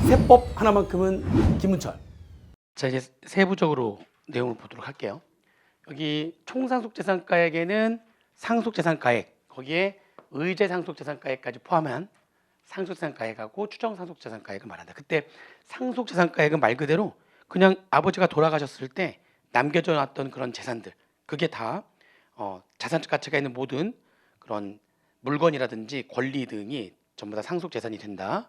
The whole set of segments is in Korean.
세법 하나만큼은 김은철. 자, 이제 세부적으로 내용을 보도록 할게요. 여기 총상속재산가액에는 상속재산가액, 거기에 의제상속재산가액까지 포함한 상속재산가액하고 추정상속재산가액을 말한다. 그때 상속재산가액은 말 그대로 그냥 아버지가 돌아가셨을 때 남겨져 놨던 그런 재산들, 그게 다 자산적 가치가 있는 모든 그런 물건이라든지 권리 등이 전부 다 상속재산이 된다라고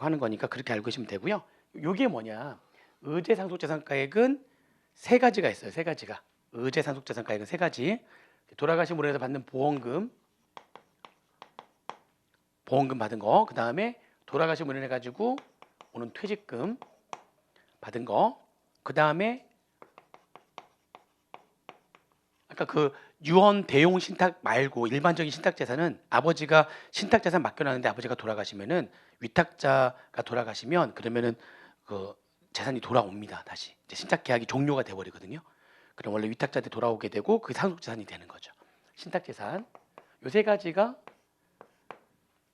하는 거니까 그렇게 알고 계시면 되고요. 이게 뭐냐? 의제상속재산가액은 세 가지가 있어요. 세 가지가. 의제상속재산가액은 세 가지. 돌아가신 분에서 받는 보험금 받은 거, 그 다음에 돌아가신 분을 해가지고 오는 퇴직금 받은 거, 그 다음에 아까 그 유언 대용 신탁 말고 일반적인 신탁 재산은 아버지가 신탁 재산 맡겨놨는데 아버지가 돌아가시면은 위탁자가 돌아가시면 그러면은 그 재산이 돌아옵니다. 다시 이제 신탁 계약이 종료가 돼버리거든요. 그럼 원래 위탁자한테 돌아오게 되고 그 상속 재산이 되는 거죠. 신탁 재산 요 세 가지가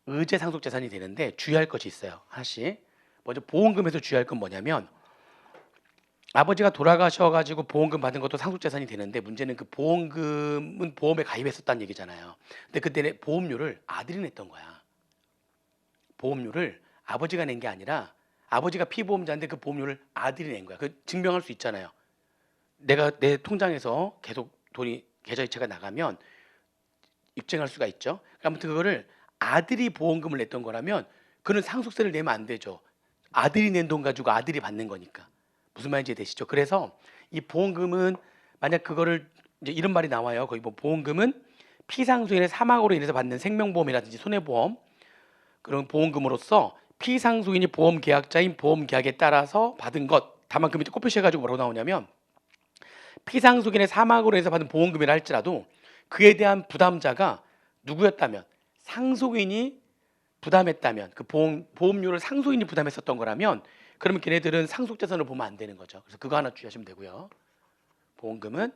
의제 상속 재산이 되는데 주의할 것이 있어요. 하나씩. 먼저 보험금에서 주의할 건 뭐냐면 아버지가 돌아가셔가지고 보험금 받은 것도 상속재산이 되는데 문제는 그 보험금은 보험에 가입했었다는 얘기잖아요. 근데 그때 보험료를 아들이 냈던 거야. 보험료를 아버지가 낸 게 아니라 아버지가 피보험자인데 그 보험료를 아들이 낸 거야. 그 증명할 수 있잖아요. 내가 내 통장에서 계속 돈이 계좌이체가 나가면 입증할 수가 있죠. 아무튼 그거를 아들이 보험금을 냈던 거라면 그는 상속세를 내면 안 되죠. 아들이 낸 돈 가지고 아들이 받는 거니까. 무슨 말인지 되시죠? 그래서 이 보험금은 만약 그거를 이제 이런 말이 나와요. 거기 뭐 보험금은 피상속인의 사망으로 인해서 받는 생명보험이라든지 손해보험 그런 보험금으로서 피상속인이 보험 계약자인 보험 계약에 따라서 받은 것. 다만 그 밑에 꼽표시해가지고 뭐라고 나오냐면 피상속인의 사망으로 인해서 받은 보험금이라 할지라도 그에 대한 부담자가 누구였다면 상속인이 부담했다면 그 보험료를 상속인이 부담했었던 거라면 그러면 걔네들은 상속재산을 보면 안 되는 거죠. 그래서 그거 하나 주의하시면 되고요. 보험금은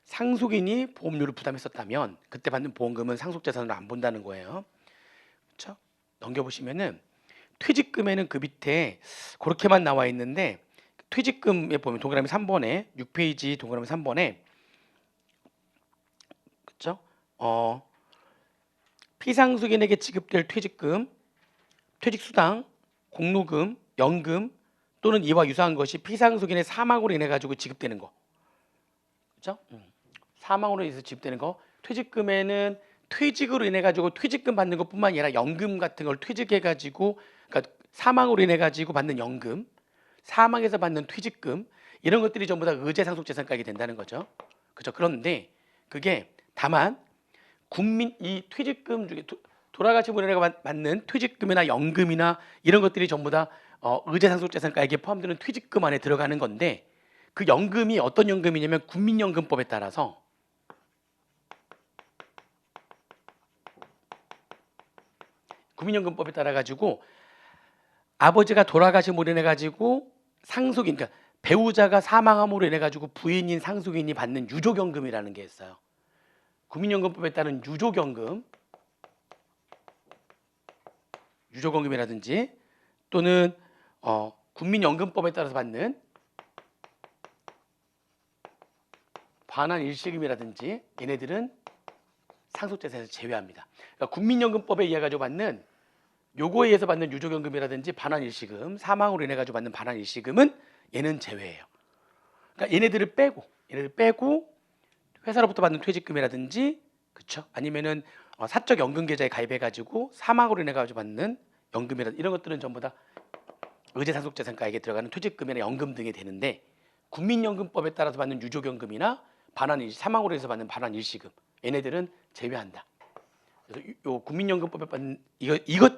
상속인이 보험료를 부담했었다면 그때 받는 보험금은 상속재산으로 안 본다는 거예요. 그렇죠? 넘겨보시면은 퇴직금에는 그 밑에 그렇게만 나와 있는데 퇴직금에 보면 동그라미 3번에 6페이지 동그라미 3번에 그렇죠? 피상속인에게 지급될 퇴직금, 퇴직수당, 공로금, 연금 또는 이와 유사한 것이 피상속인의 사망으로 인해 가지고 지급되는 거, 그렇죠? 사망으로 인해서 지급되는 거. 퇴직금에는 퇴직으로 인해 가지고 퇴직금 받는 것뿐만 아니라 연금 같은 걸 퇴직해 가지고, 그러니까 사망으로 인해 가지고 받는 연금, 사망해서 받는 퇴직금 이런 것들이 전부 다 의제상속재산가액이 된다는 거죠. 그렇죠? 그런데 그게 다만 국민 이 퇴직금 중에 돌아가신 분에게 받는 퇴직금이나 연금이나 이런 것들이 전부 다 의제상속재산가액에 포함되는 퇴직금 안에 들어가는 건데 그 연금이 어떤 연금이냐면 국민연금법에 따라서 국민연금법에 따라 가지고 아버지가 돌아가심으로 인해 가지고 상속인 그러니까 배우자가 사망함으로 인해 가지고 부인인 상속인이 받는 유족연금이라는 게 있어요. 국민연금법에 따른 유족연금이라든지 또는 국민연금법에 따라서 받는 반환일시금이라든지 얘네들은 상속재산에서 제외합니다. 그러니까 국민연금법에 의해 가지고 받는 요거에 의해서 받는 유족연금이라든지 반환일시금, 사망으로 인해 가지고 받는 반환일시금은 얘는 제외예요. 그러니까 얘네들을 빼고 회사로부터 받는 퇴직금이라든지 그렇죠? 아니면은 사적 연금 계좌에 가입해 가지고 사망으로 인해 가지고 받는 연금이라든지 이런 것들은 전부 다 의제상속재산가액에 들어가는 퇴직금이나 연금 등이 되는데 국민연금법에 따라서 받는 유족연금이나 사망으로 해서 받는 반환일시금 얘네들은 제외한다. 그래서 요 국민연금법에 받는 이것에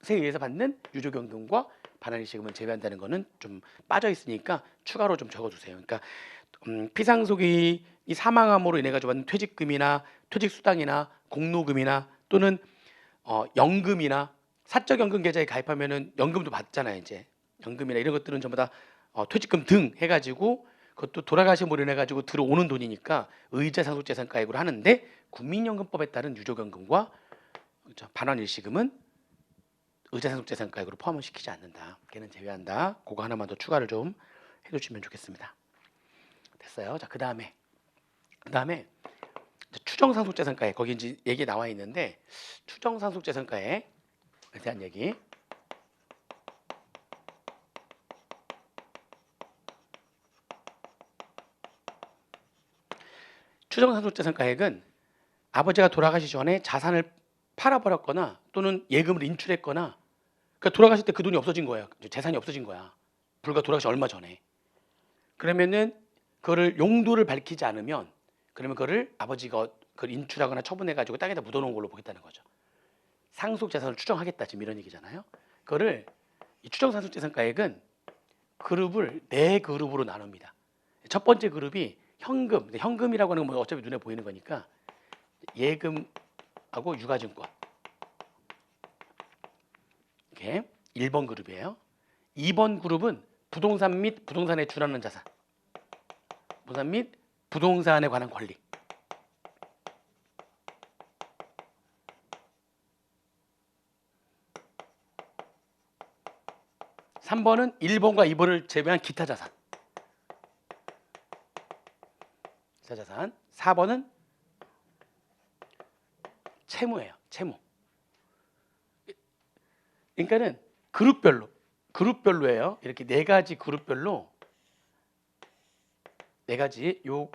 의해서 받는 유족연금과 반환일시금을 제외한다는 거는 좀 빠져 있으니까 추가로 좀 적어주세요. 그러니까 피상속인이 사망함으로 인해 가지고 받는 퇴직금이나 퇴직수당이나 공로금이나 또는 연금이나 사적연금 계좌에 가입하면은 연금도 받잖아요. 이제 연금이나 이런 것들은 전부 다 퇴직금 등 해가지고 그것도 돌아가심으로 인해 가지고 들어오는 돈이니까 의제상속재산가액으로 하는데 국민연금법에 따른 유족연금과 그렇죠? 반환일시금은 의자상속재산가액으로 포함을 시키지 않는다. 걔는 제외한다. 그거 하나만 더 추가를 좀 해주시면 좋겠습니다. 됐어요. 자, 그 다음에 추정상속재산가액, 거기 이제 얘기 나와 있는데 추정상속재산가액에 대한 얘기. 추정상속재산가액은 아버지가 돌아가시기 전에 자산을 팔아버렸거나 또는 예금을 인출했거나, 그러니까 돌아가실 때 그 돈이 없어진 거예요. 재산이 없어진 거야. 불과 돌아가시 얼마 전에. 그러면은 그거를 용도를 밝히지 않으면, 그러면 그거를 아버지가 그걸 인출하거나 처분해가지고 땅에다 묻어놓은 걸로 보겠다는 거죠. 상속재산을 추정하겠다, 지금 이런 얘기잖아요. 그거를 이 추정상속재산가액은 그룹을 4그룹으로 나눕니다. 첫 번째 그룹이 현금. 현금이라고 하는 건 뭐 어차피 눈에 보이는 거니까 예금하고 유가증권. 이렇게 1번 그룹이에요. 2번 그룹은 부동산 및 부동산에 준하는 자산. 부동산 및 부동산에 관한 권리. 3번은 1번과 2번을 제외한 기타 자산. 기타 자산. 4번은 채무예요. 채무. 그러니까는 그룹별로예요. 이렇게 4가지 그룹별로, 4가지 요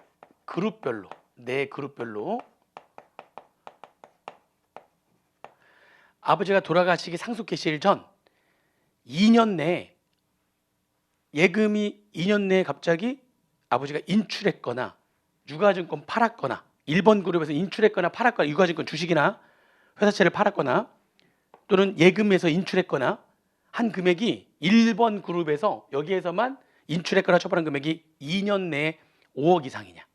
그룹별로, 4그룹별로 아버지가 돌아가시기 상속 개시일 전 2년 내에, 예금이 2년 내에 갑자기 아버지가 인출했거나 유가증권 팔았거나, 1번 그룹에서 인출했거나 팔았거나, 유가증권 주식이나 회사채를 팔았거나 또는 예금에서 인출했거나 한 금액이 1번 그룹에서 여기에서만 인출했거나 처분한 금액이 2년 내에 5억 이상이냐.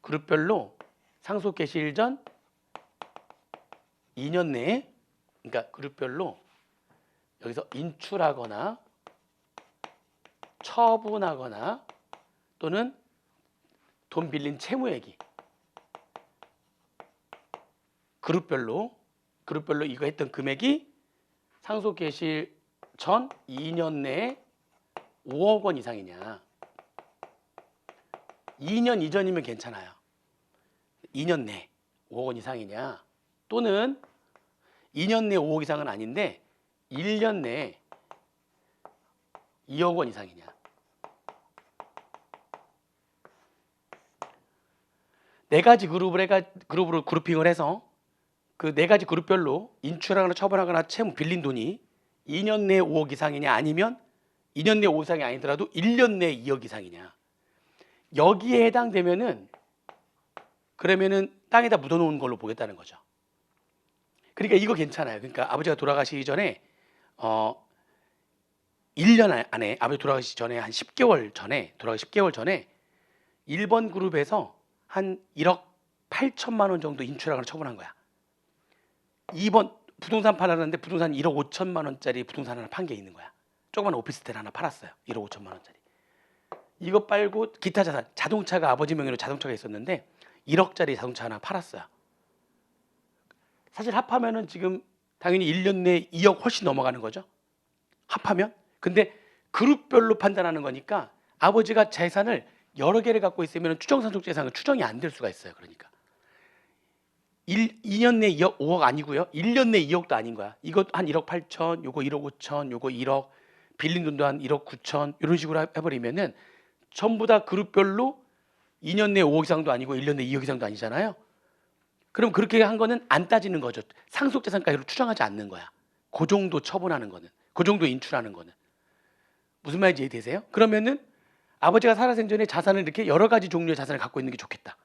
그룹별로 상속 개시일 전 2년 내에, 그러니까 그룹별로 여기서 인출하거나 처분하거나 또는 돈 빌린 채무액이 그룹별로 이거 했던 금액이 상속 개시일 전 2년 내에 5억 원 이상이냐. 2년 이전이면 괜찮아요. 2년 내 5억 원 이상이냐, 또는 2년 내 5억 이상은 아닌데 1년 내에 2억 원 이상이냐. 네 가지 그룹으로 그룹핑을 해서 그 4가지 그룹별로 인출하거나 처분하거나 채무 빌린 돈이 2년 내에 5억 이상이냐, 아니면 2년 내에 5억 이상이 아니더라도 1년 내에 2억 이상이냐. 여기에 해당되면은 그러면은 땅에다 묻어놓은 걸로 보겠다는 거죠. 그러니까 이거 괜찮아요. 그러니까 아버지가 돌아가시기 전에 1년 안에, 아버지 돌아가시기 전에 한 10개월 전에, 돌아가기 10개월 전에 1번 그룹에서 한 1억 8천만 원 정도 인출하거나 처분한 거야. 2번 부동산 팔았는데 부동산 1억 5천만 원짜리 부동산 하나 판 게 있는 거야. 조그만 오피스텔 하나 팔았어요. 1억 5천만 원짜리. 이거 빨고 기타 자산, 자동차가 아버지 명의로 자동차가 있었는데 1억짜리 자동차 하나 팔았어요. 사실 합하면은 지금 당연히 1년 내에 2억 훨씬 넘어가는 거죠. 합하면. 근데 그룹별로 판단하는 거니까 아버지가 재산을 여러 개를 갖고 있으면 추정상속재산은 추정이 안 될 수가 있어요. 그러니까 2년 내 2억, 5억 아니고요. 1년 내 2억도 아닌 거야. 이것 한 1억 8천, 요거 1억 5천, 요거 1억, 빌린 돈도 한 1억 9천, 이런 식으로 해버리면은 전부 다 그룹별로 2년 내 5억 이상도 아니고 1년 내 2억 이상도 아니잖아요. 그럼 그렇게 한 거는 안 따지는 거죠. 상속재산가액으로 추정하지 않는 거야. 그 정도 처분하는 거는, 그 정도 인출하는 거는. 무슨 말인지 이해되세요? 그러면은 아버지가 살아생전에 자산을 이렇게 여러 가지 종류의 자산을 갖고 있는 게 좋겠다.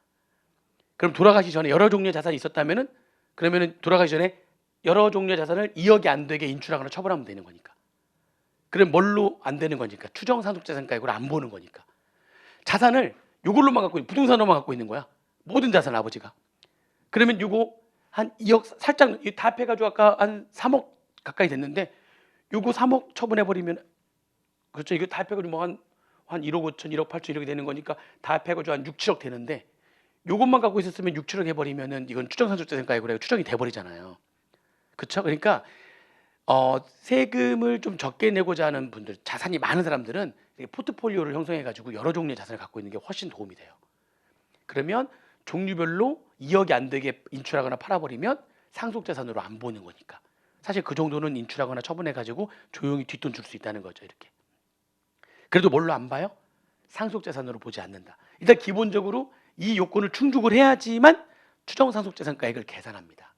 그럼 돌아가시 전에 여러 종류의 자산이 있었다면은, 그러면은 돌아가시 전에 여러 종류의 자산을 2억이 안 되게 인출하거나 처분하면 되는 거니까. 그럼 뭘로 안 되는 거니까? 추정상속재산가액으로 안 보는 거니까. 자산을 요걸로만 갖고 있는, 부동산으로만 갖고 있는 거야. 모든 자산 아버지가. 그러면 요거 한 2억 살짝 다 합해가지고 아까 한 3억 가까이 됐는데 요거 3억 처분해버리면, 그렇죠. 이거 다 합해가지고 뭐 한 1억 5천, 1억 8천 이렇게 되는 거니까 다 합해가지고 한 6, 7억 되는데 요것만 갖고 있었으면 6, 7억 해버리면은 이건 추정상속재산가액으로 추정이 돼버리잖아요. 그렇죠? 그러니까 세금을 좀 적게 내고자 하는 분들, 자산이 많은 사람들은 이렇게 포트폴리오를 형성해 가지고 여러 종류의 자산을 갖고 있는 게 훨씬 도움이 돼요. 그러면 종류별로 2억이 안 되게 인출하거나 팔아버리면 상속자산으로 안 보는 거니까. 사실 그 정도는 인출하거나 처분해 가지고 조용히 뒷돈 줄 수 있다는 거죠. 이렇게. 그래도 뭘로 안 봐요? 상속자산으로 보지 않는다. 일단 기본적으로 이 요건을 충족을 해야지만 추정 상속자산가액을 계산합니다.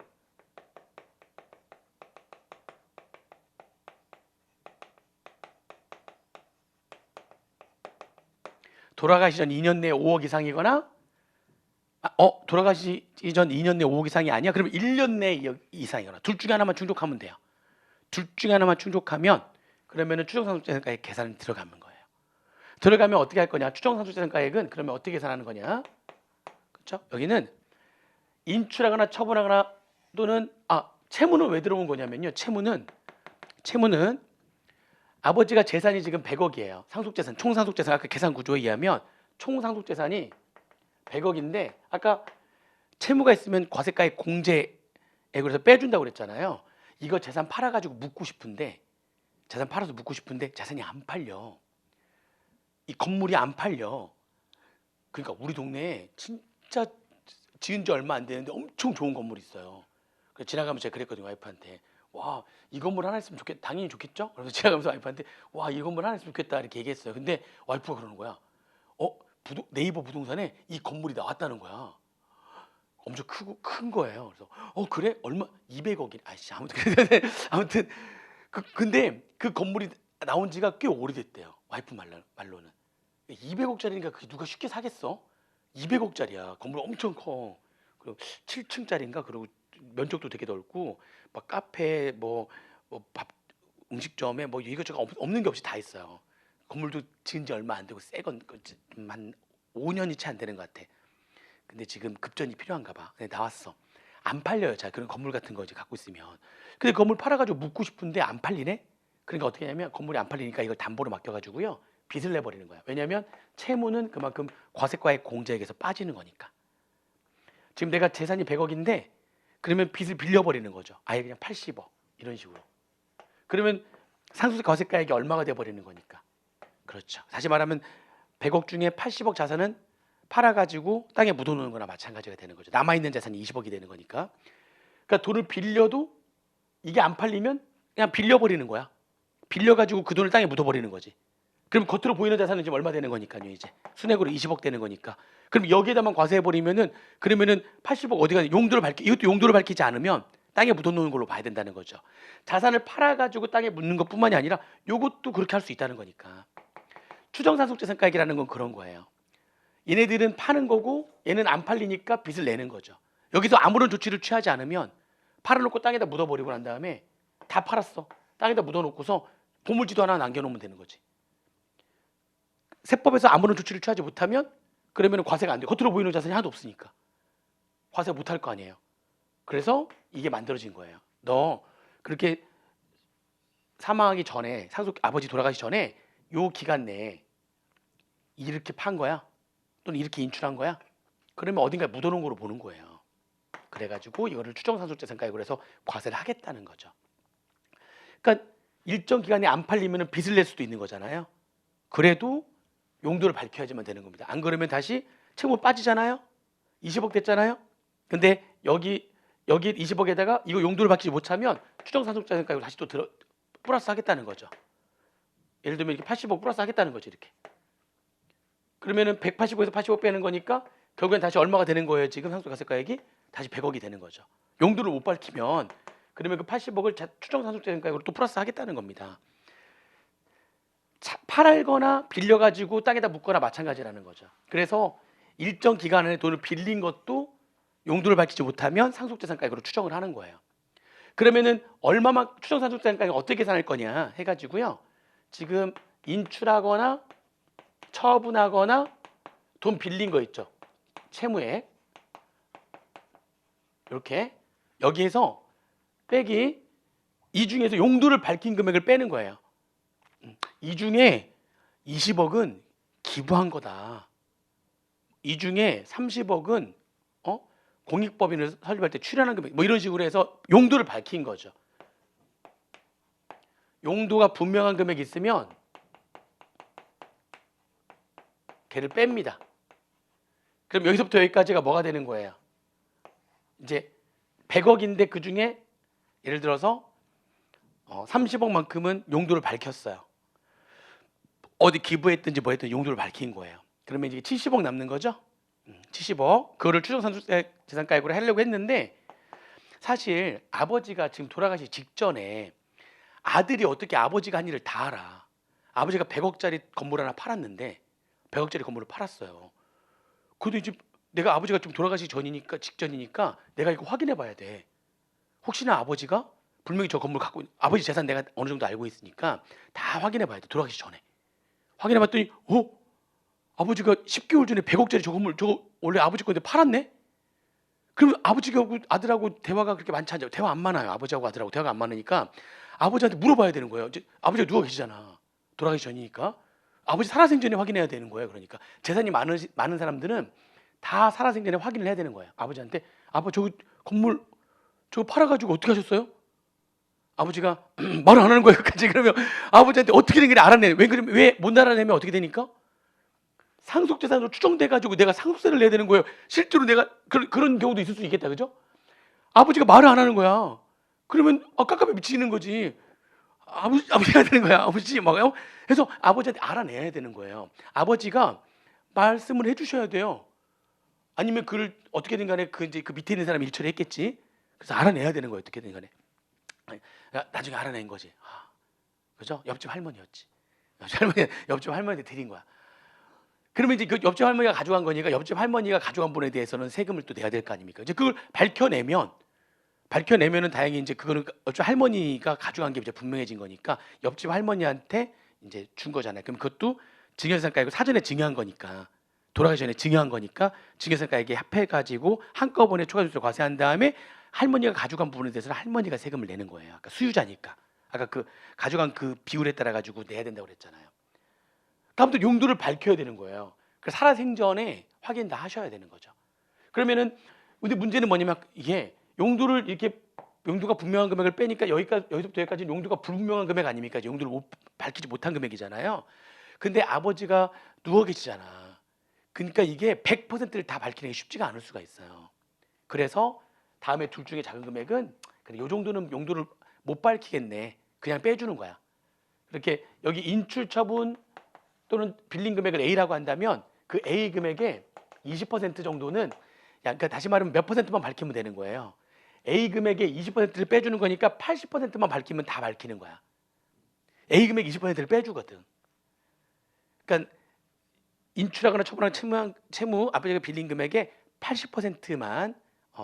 돌아가시 전 2년 내에 5억 이상이거나 돌아가시기 전 2년 내에 5억 이상이 아니야? 그러면 1년 내에 2억 이상이거나 둘 중에 하나만 충족하면 돼요. 둘 중에 하나만 충족하면 그러면은 추정상속자산가액 계산이 들어가는 거예요. 들어가면 어떻게 할 거냐? 추정상속자산가액은 그러면 어떻게 계산하는 거냐? 그렇죠? 여기는 인출하거나 처분하거나 또는 채무는 왜 들어온 거냐면요. 채무는 아버지가 재산이 지금 100억이에요. 상속재산, 총상속재산 아까 계산 구조에 의하면 총상속재산이 100억인데 아까 채무가 있으면 과세가액 공제액으로 해서 빼준다고 그랬잖아요. 이거 재산 팔아가지고 묻고 싶은데 재산 팔아서 묻고 싶은데 재산이 안 팔려. 이 건물이 안 팔려. 그러니까 우리 동네에 진짜 지은 지 얼마 안 되는데 엄청 좋은 건물이 있어요. 그래서 지나가면서 제가 그랬거든요. 와이프한테. 와, 이 건물 하나 있으면 좋겠, 당연히 좋겠죠? 그래서 지나가면서 와이프한테 와, 이 건물 하나 있으면 좋겠다 이렇게 얘기했어요. 근데 와이프가 그러는 거야. 네이버 부동산에 이 건물이 나왔다는 거야. 엄청 크고 큰 거예요. 그래서 그래? 얼마? 200억이 아씨 아무튼 아무튼 근데 그 건물이 나온 지가 꽤 오래됐대요. 와이프 말로는 200억짜리니까 그게 누가 쉽게 사겠어? 200억짜리야. 건물 엄청 커. 그리고 7층짜리인가? 그리고 면적도 되게 넓고 막 카페 밥 음식점에 이것저것 없는 게 없이 다 있어요. 건물도 지은 지 얼마 안 되고 새건 한 5년이 채 안 되는 것 같아. 근데 지금 급전이 필요한가 봐. 근데 나왔어. 안 팔려요. 자, 그런 건물 같은 거 이제 갖고 있으면. 근데 건물 팔아가지고 묻고 싶은데 안 팔리네? 그러니까 어떻게 하냐면 건물이 안 팔리니까 이걸 담보로 맡겨가지고요. 빚을 내버리는 거야. 왜냐하면 채무는 그만큼 과세가액 공제액에서 빠지는 거니까. 지금 내가 재산이 100억인데 그러면 빚을 빌려버리는 거죠. 아예 그냥 80억 이런 식으로. 그러면 상속세 과세가액이 얼마가 돼버리는 거니까. 그렇죠. 다시 말하면 100억 중에 80억 자산은 팔아가지고 땅에 묻어놓는 거나 마찬가지가 되는 거죠. 남아있는 자산이 20억이 되는 거니까. 그러니까 돈을 빌려도 이게 안 팔리면 그냥 빌려버리는 거야. 빌려가지고 그 돈을 땅에 묻어버리는 거지. 그럼 겉으로 보이는 자산은 지금 얼마 되는 거니까요. 이제 순액으로 20억 되는 거니까. 그럼 여기에다만 과세해버리면은 그러면은 80억 어디가 이것도 용도를 밝히지 않으면 땅에 묻어놓는 걸로 봐야 된다는 거죠. 자산을 팔아가지고 땅에 묻는 것뿐만이 아니라 이것도 그렇게 할 수 있다는 거니까. 추정상속재산가액이라는 건 그런 거예요. 얘네들은 파는 거고 얘는 안 팔리니까 빚을 내는 거죠. 여기서 아무런 조치를 취하지 않으면 팔아놓고 땅에다 묻어버리고 난 다음에 다 팔았어. 땅에다 묻어놓고서 보물지도 하나 남겨놓으면 되는 거지. 세법에서 아무런 조치를 취하지 못하면 그러면 과세가 안 돼. 겉으로 보이는 자산이 하나도 없으니까 과세 못할 거 아니에요. 그래서 이게 만들어진 거예요. 너 그렇게 사망하기 전에 아버지 돌아가시 전에 요 기간 내에 이렇게 판 거야 또는 이렇게 인출한 거야 그러면 어딘가에 묻어놓은 거로 보는 거예요. 그래가지고 이거를 추정상속재산가액으로 해서 과세를 하겠다는 거죠. 그러니까 일정 기간에 안 팔리면 빚을 낼 수도 있는 거잖아요. 그래도 용도를 밝혀야지만 되는 겁니다. 안 그러면 다시 채무 빠지잖아요. 20억 됐잖아요. 근데 여기 20억에다가 이거 용도를 밝히지 못하면 추정상속자산가액으로 다시 또 플러스 하겠다는 거죠. 예를 들면 이렇게 80억 플러스 하겠다는 거죠. 이렇게. 그러면은 180억에서 80억 빼는 거니까 결국엔 다시 얼마가 되는 거예요. 지금 상속과세가액이 다시 100억이 되는 거죠. 용도를 못 밝히면 그러면 그 80억을 추정상속자산가액으로 또 플러스 하겠다는 겁니다. 팔거나 빌려가지고 땅에다 묻거나 마찬가지라는 거죠. 그래서 일정 기간 안에 돈을 빌린 것도 용도를 밝히지 못하면 상속재산가액으로 추정을 하는 거예요. 그러면은 얼마만 추정상속재산가액을 어떻게 계산할 거냐 해가지고요. 지금 인출하거나 처분하거나 돈 빌린 거 있죠. 채무액 이렇게 여기에서 빼기 이 중에서 용도를 밝힌 금액을 빼는 거예요. 이 중에 20억은 기부한 거다. 이 중에 30억은 공익법인을 설립할 때 출연한 금액 이런 식으로 해서 용도를 밝힌 거죠. 용도가 분명한 금액이 있으면 걔를 뺍니다. 그럼 여기서부터 여기까지가 뭐가 되는 거예요? 이제 100억인데 그 중에 예를 들어서 30억만큼은 용도를 밝혔어요. 어디 기부했든지 뭐 했든지 용도를 밝힌 거예요. 그러면 이제 70억 남는 거죠. 70억. 그거를 추정상속재산가액으로 하려고 했는데 사실 아버지가 지금 돌아가시기 직전에 아들이 어떻게 아버지가 한 일을 다 알아. 아버지가 100억짜리 건물 하나 팔았는데 100억짜리 건물을 팔았어요. 그래도 이제 내가 아버지가 좀 돌아가시기 전이니까 직전이니까 내가 이거 확인해 봐야 돼. 혹시나 아버지가 분명히 저 건물 갖고 아버지 재산 내가 어느 정도 알고 있으니까 다 확인해 봐야 돼. 돌아가시기 전에. 확인해 봤더니 아버지가 10개월 전에 100억짜리 저 건물 저거 원래 아버지 건데 팔았네? 그러면 아버지하고 아들하고 대화가 그렇게 많지 않죠. 대화 안 많아요. 아버지하고 아들하고 대화가 안 많으니까 아버지한테 물어봐야 되는 거예요. 이제 아버지가 누워 계시잖아. 돌아가기 전이니까. 아버지 살아생전에 확인해야 되는 거예요. 그러니까 재산이 많은 사람들은 다 살아생전에 확인을 해야 되는 거예요. 아버지한테 아빠 저 건물 저거 팔아가지고 어떻게 하셨어요? 아버지가 말을 안 하는 거예요. 끝까지. 그러면 아버지한테 어떻게 된 게 알아내? 왜 못 알아내면 어떻게 되니까? 상속재산으로 추정돼가지고 내가 상속세를 내야 되는 거예요. 실제로 내가 그런 경우도 있을 수 있겠다, 그죠? 아버지가 말을 안 하는 거야. 그러면 깝깝해 미치는 거지. 아버지가 되는 거야. 아버지 막요. 그래서 아버지한테 알아내야 되는 거예요. 아버지가 말씀을 해주셔야 돼요. 아니면 그를 어떻게든 간에 이제 그 밑에 있는 사람이 일처리 했겠지. 그래서 알아내야 되는 거예요. 어떻게든 간에. 나중에 알아낸 거지. 그죠? 옆집 할머니였지. 옆집 할머니한테 드린 거야. 그러면 이제 그 옆집 할머니가 가져간 거니까 옆집 할머니가 가져간 분에 대해서는 세금을 또 내야 될 거 아닙니까? 이제 그걸 밝혀내면은 다행히 이제 그거는 옆집 할머니가 가져간 게 이제 분명해진 거니까 옆집 할머니한테 이제 준 거잖아요. 그럼 그것도 증여세상가액을 사전에 증여한 거니까 돌아가기 전에 증여한 거니까 증여세상가액에 합해가지고 한꺼번에 추가세를 과세한 다음에 할머니가 가져간 부분에 대해서는 할머니가 세금을 내는 거예요. 아까 수유자니까. 아까 그 가져간 그 비율에 따라 가지고 내야 된다고 그랬잖아요. 다음부터 용도를 밝혀야 되는 거예요. 그래서 살아생전에 확인 다 하셔야 되는 거죠. 그러면은 근데 문제는 뭐냐면 이게 용도를 이렇게 용도가 분명한 금액을 빼니까 여기서부터 여기까지는 용도가 불분명한 금액 아닙니까? 용도를 밝히지 못한 금액이잖아요. 근데 아버지가 누워 계시잖아. 그러니까 이게 100%를 다 밝히는 게 쉽지가 않을 수가 있어요. 그래서 다음에 둘 중에 작은 금액은 그래 요 정도는 용도를 못 밝히겠네. 그냥 빼주는 거야. 이렇게 여기 인출 처분 또는 빌린 금액을 A라고 한다면 그 A 금액의 20% 정도는 그러니까 다시 말하면 몇 퍼센트만 밝히면 되는 거예요. A 금액의 20%를 빼주는 거니까 80%만 밝히면 다 밝히는 거야. A 금액 20%를 빼주거든. 그러니까 인출하거나 처분한 채무 아버지가 빌린 금액의 80%만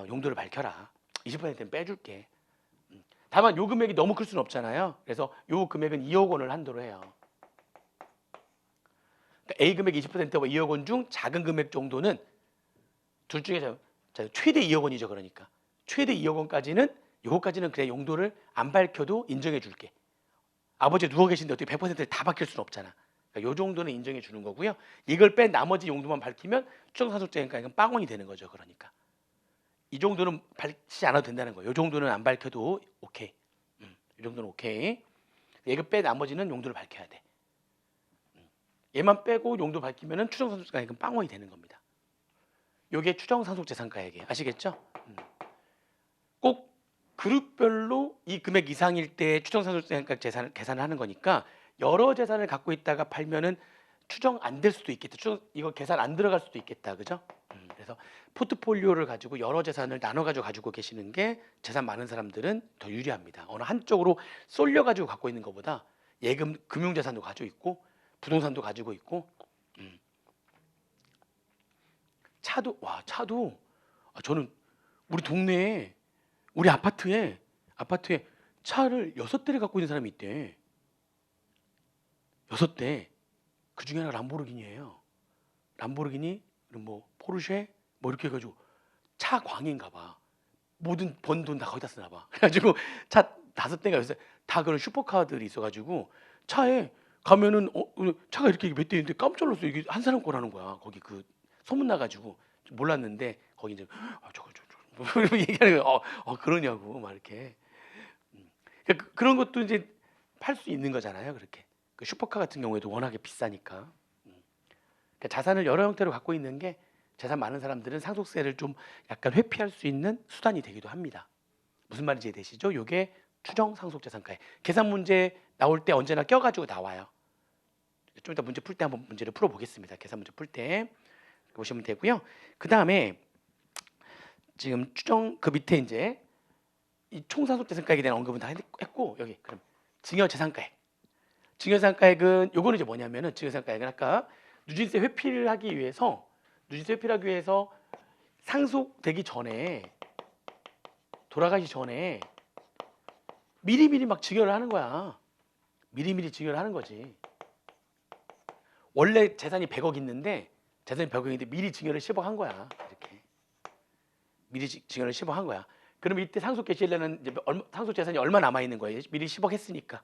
용도를 밝혀라. 20%는 빼줄게. 다만 요 금액이 너무 클 수는 없잖아요. 그래서 요 금액은 2억 원을 한도로 해요. 그러니까 A 금액 20%와 2억 원 중 작은 금액 정도는 둘 중에 최대 2억 원이죠. 그러니까 최대 2억 원까지는 요거까지는 그래 용도를 안 밝혀도 인정해 줄게. 아버지 누워 계신데 어떻게 100%를 다 밝힐 수는 없잖아. 그러니까 요 정도는 인정해 주는 거고요. 이걸 뺀 나머지 용도만 밝히면 추정상속재산가액은 빵원이 되는 거죠. 그러니까 이 정도는 밝히지 않아도 된다는 거예요. 요 정도는 안 밝혀도 오케이. 이 정도는 오케이. 얘가 뺀 나머지는 용도를 밝혀야 돼. 얘만 빼고 용도 밝히면은 추정상속재산가액은 빵원이 되는 겁니다. 요게 추정상속재산가액이에요. 아시겠죠? 꼭 그룹별로 이 금액 이상일 때 추정상속재산가액 재산을 계산을 하는 거니까 여러 재산을 갖고 있다가 팔면은 추정 안 될 수도 있겠다. 이거 계산 안 들어갈 수도 있겠다. 그죠? 그래서 포트폴리오를 가지고 여러 재산을 나눠 가지고 계시는 게 재산 많은 사람들은 더 유리합니다. 어느 한쪽으로 쏠려 가지고 갖고 있는 것보다 예금 금융재산도 가지고 있고 부동산도 가지고 있고 차도 저는 우리 동네에 우리 아파트에 차를 6대를 갖고 있는 사람이 있대. 6대. 그 중에 하나가 람보르기니예요. 람보르기니, 뭐 포르쉐, 뭐 이렇게 해가지고 차 광인가 봐. 모든 번 돈 다 거기다 쓰나 봐. 그래가지고 차 5대가 있어요. 다 그런 슈퍼카들이 있어가지고 차에 가면은 차가 이렇게 몇 대 있는데 깜짝 놀랐어. 이게 한 사람 거라는 거야. 거기 그 소문 나가지고 몰랐는데 거기 이제 저거 얘기하는 거야. 그러냐고 막 이렇게. 그런 것도 이제 팔 수 있는 거잖아요. 그렇게 그 슈퍼카 같은 경우에도 워낙에 비싸니까. 그러니까 자산을 여러 형태로 갖고 있는 게 재산 많은 사람들은 상속세를 좀 약간 회피할 수 있는 수단이 되기도 합니다. 무슨 말인지 이해되시죠? 요게 추정 상속자산가액. 계산 문제 나올 때 언제나 껴가지고 나와요. 좀 이따 문제 풀 때 한번 문제를 풀어보겠습니다. 계산 문제 풀 때 보시면 되고요. 그 다음에 지금 추정 그 밑에 이제 이 총상속자산가액에 대한 언급은 다 했고 여기 그럼 증여재산가액. 증여재산가액은 요거는 이제 뭐냐면은 증여재산가액은 아까 누진세 회피를 하기 위해서 상속되기 전에 돌아가기 전에 미리미리 막 증여를 하는 거야. 미리미리 증여를 하는 거지. 원래 재산이 100억 있는데 미리 증여를 10억 한 거야. 이렇게 미리 증여를 10억 한 거야. 그럼 이때 상속 개시일에는 이제 상속 재산이 얼마 남아 있는 거예요? 미리 10억 했으니까.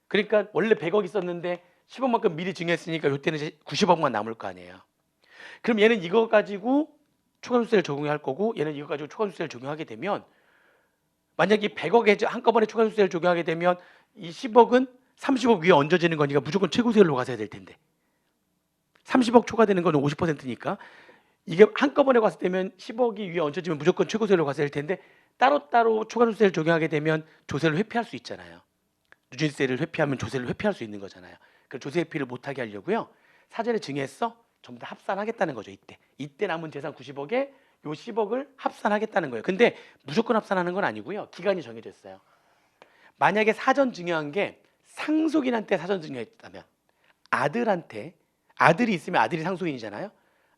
그러니까 원래 100억 있었는데 10억만큼 미리 증여했으니까 이때는 이제 90억만 남을 거 아니에요. 그럼 얘는 이거 가지고 초과소득세를 적용할 거고 얘는 이거 가지고 초과소득세를 적용하게 되면 만약에 100억에 한꺼번에 초과소득세를 적용하게 되면 이 10억은 30억 위에 얹어지는 거니까 무조건 최고세율로 가서야 될 텐데 30억 초과되는 거는 50%니까 이게 한꺼번에 갔을 때면 10억이 위에 얹혀지면 무조건 최고세율로 가서야 될 텐데 따로따로 초과소득세를 적용하게 되면 조세를 회피할 수 있잖아요. 누진세를 회피하면 조세를 회피할 수 있는 거잖아요. 그래서 조세 회피를 못하게 하려고요. 사전에 증여했어? 전부 다 합산하겠다는 거죠. 이때 남은 재산 90억에 요 10억을 합산하겠다는 거예요. 근데 무조건 합산하는 건 아니고요. 기간이 정해져 있어요. 만약에 사전 증여한 게 상속인한테 사전 증여했다면 아들이 있으면 아들이 상속인이잖아요.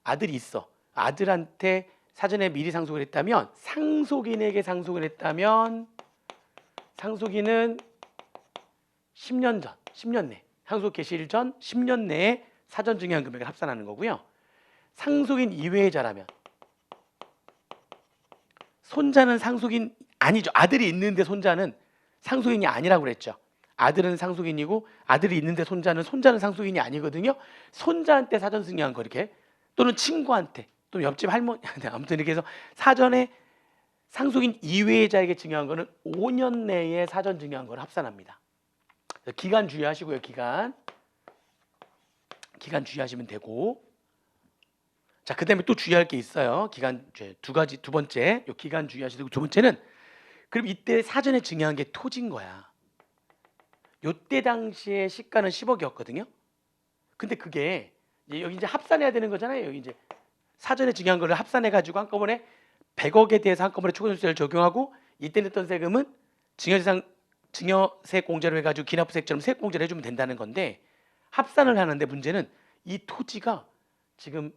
아들이 있어. 아들한테 사전에 미리 상속을 했다면 상속인에게 상속을 했다면 상속인은 10년 내 상속 개시일 전 10년 내에 사전 증여한 금액을 합산하는 거고요. 상속인 이외의 자라면 손자는 상속인 아니죠. 아들이 있는데 손자는 상속인이 아니라고 그랬죠. 아들은 상속인이고 아들이 있는데 손자는 상속인이 아니거든요. 손자한테 사전 증여한 거 이렇게 또는 친구한테 또는 옆집 할머니한테 아무튼 이렇게 해서 사전에 상속인 이외의 자에게 증여한 거는 5년 내에 사전 증여한 걸 합산합니다. 기간 주의하시고요. 기간 주의하시면 되고 자 그다음에 또 주의할 게 있어요. 기간 두 번째 요 기간 주의하시고 두 번째는 그럼 이때 사전에 증여한 게 토지인 거야. 요때 당시에 시가는 10억이었거든요. 근데 그게 여기 이제 합산해야 되는 거잖아요. 여기 이제 사전에 증여한 거를 합산해 가지고 한꺼번에 100억에 대해서 한꺼번에 초과소득세를 적용하고 이때 냈던 세금은 증여세 공제로 해가지고 기납부세액처럼 세액 공제를 해주면 된다는 건데 합산을 하는데 문제는 이 토지가 지금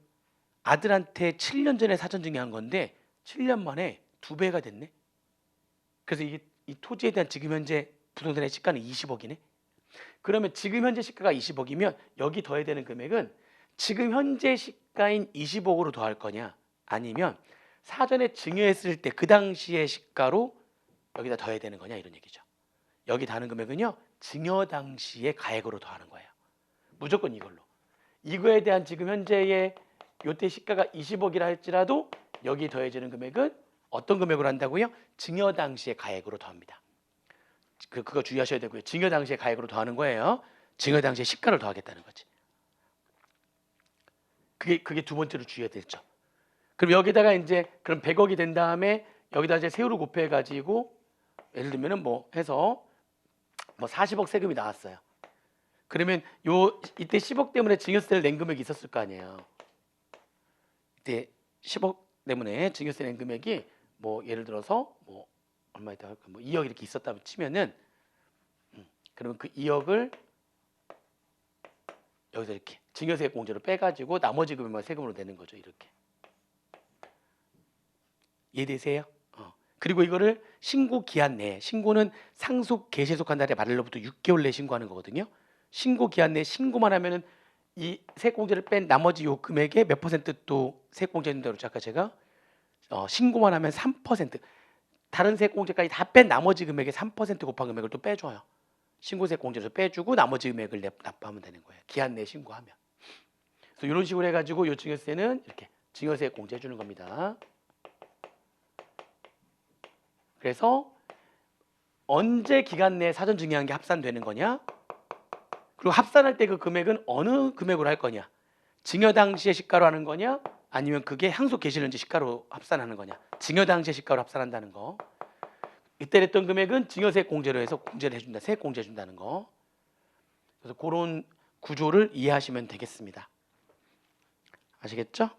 아들한테 7년 전에 사전 증여한 건데 7년 만에 2배가 됐네. 그래서 이 토지에 대한 지금 현재 부동산의 시가는 20억이네. 그러면 지금 현재 시가가 20억이면 여기 더해야 되는 금액은 지금 현재 시가인 20억으로 더할 거냐 아니면 사전에 증여했을 때 그 당시의 시가로 여기다 더해야 되는 거냐 이런 얘기죠. 여기 다는 금액은요 증여 당시의 가액으로 더하는 거예요. 무조건 이걸로. 이거에 대한 지금 현재의 요때 시가가 20억이라 할지라도 여기 더해지는 금액은 어떤 금액으로 한다고요? 증여 당시의 가액으로 더합니다. 그거 주의하셔야 되고요. 증여 당시의 가액으로 더하는 거예요. 증여 당시의 시가를 더하겠다는 거지. 그게 두 번째로 주의해야 되죠. 그럼 여기다가 이제 그럼 100억이 된 다음에 여기다 이제 세율을 곱해 가지고 예를 들면은 뭐 해서 뭐 40억 세금이 나왔어요. 그러면 이때 10억 때문에 증여세를 낸 금액이 있었을 거 아니에요. 이때 10억 때문에 증여세 낸 금액이 뭐 예를 들어서 뭐 얼마에다가 뭐 2억 이렇게 있었다고 치면은 그러면 그 2억을 여기서 이렇게 증여세 공제로 빼가지고 나머지 금액만 세금으로 내는 거죠. 이렇게 이해되세요? 그리고 이거를 신고 기한 내에 신고는 상속 개시속한 날의 말일로부터 6개월 내에 신고하는 거거든요. 신고 기한 내에 신고만 하면은 이 세액공제를 뺀 나머지 요 금액의 몇 퍼센트 또 세액공제 된다고 아까 제가 신고만 하면 3% 다른 세액공제까지 다 뺀 나머지 금액의 3% 곱한 금액을 또 빼줘요. 신고세액공제에서 빼주고 나머지 금액을 납부하면 되는 거예요. 기한 내에 신고하면. 그래서 이런 식으로 해가지고 요 증여세는 이렇게 증여세액공제 해주는 겁니다. 그래서 언제 기간 내에 사전 증여한 게 합산되는 거냐? 그리고 합산할 때 그 금액은 어느 금액으로 할 거냐? 증여 당시에 시가로 하는 거냐? 아니면 그게 항소 개시일지 시가로 합산하는 거냐? 증여 당시에 시가로 합산한다는 거. 이때 냈던 금액은 증여세액 공제로 해서 공제를 해준다. 세액 공제 해준다는 거. 그래서 그런 구조를 이해하시면 되겠습니다. 아시겠죠?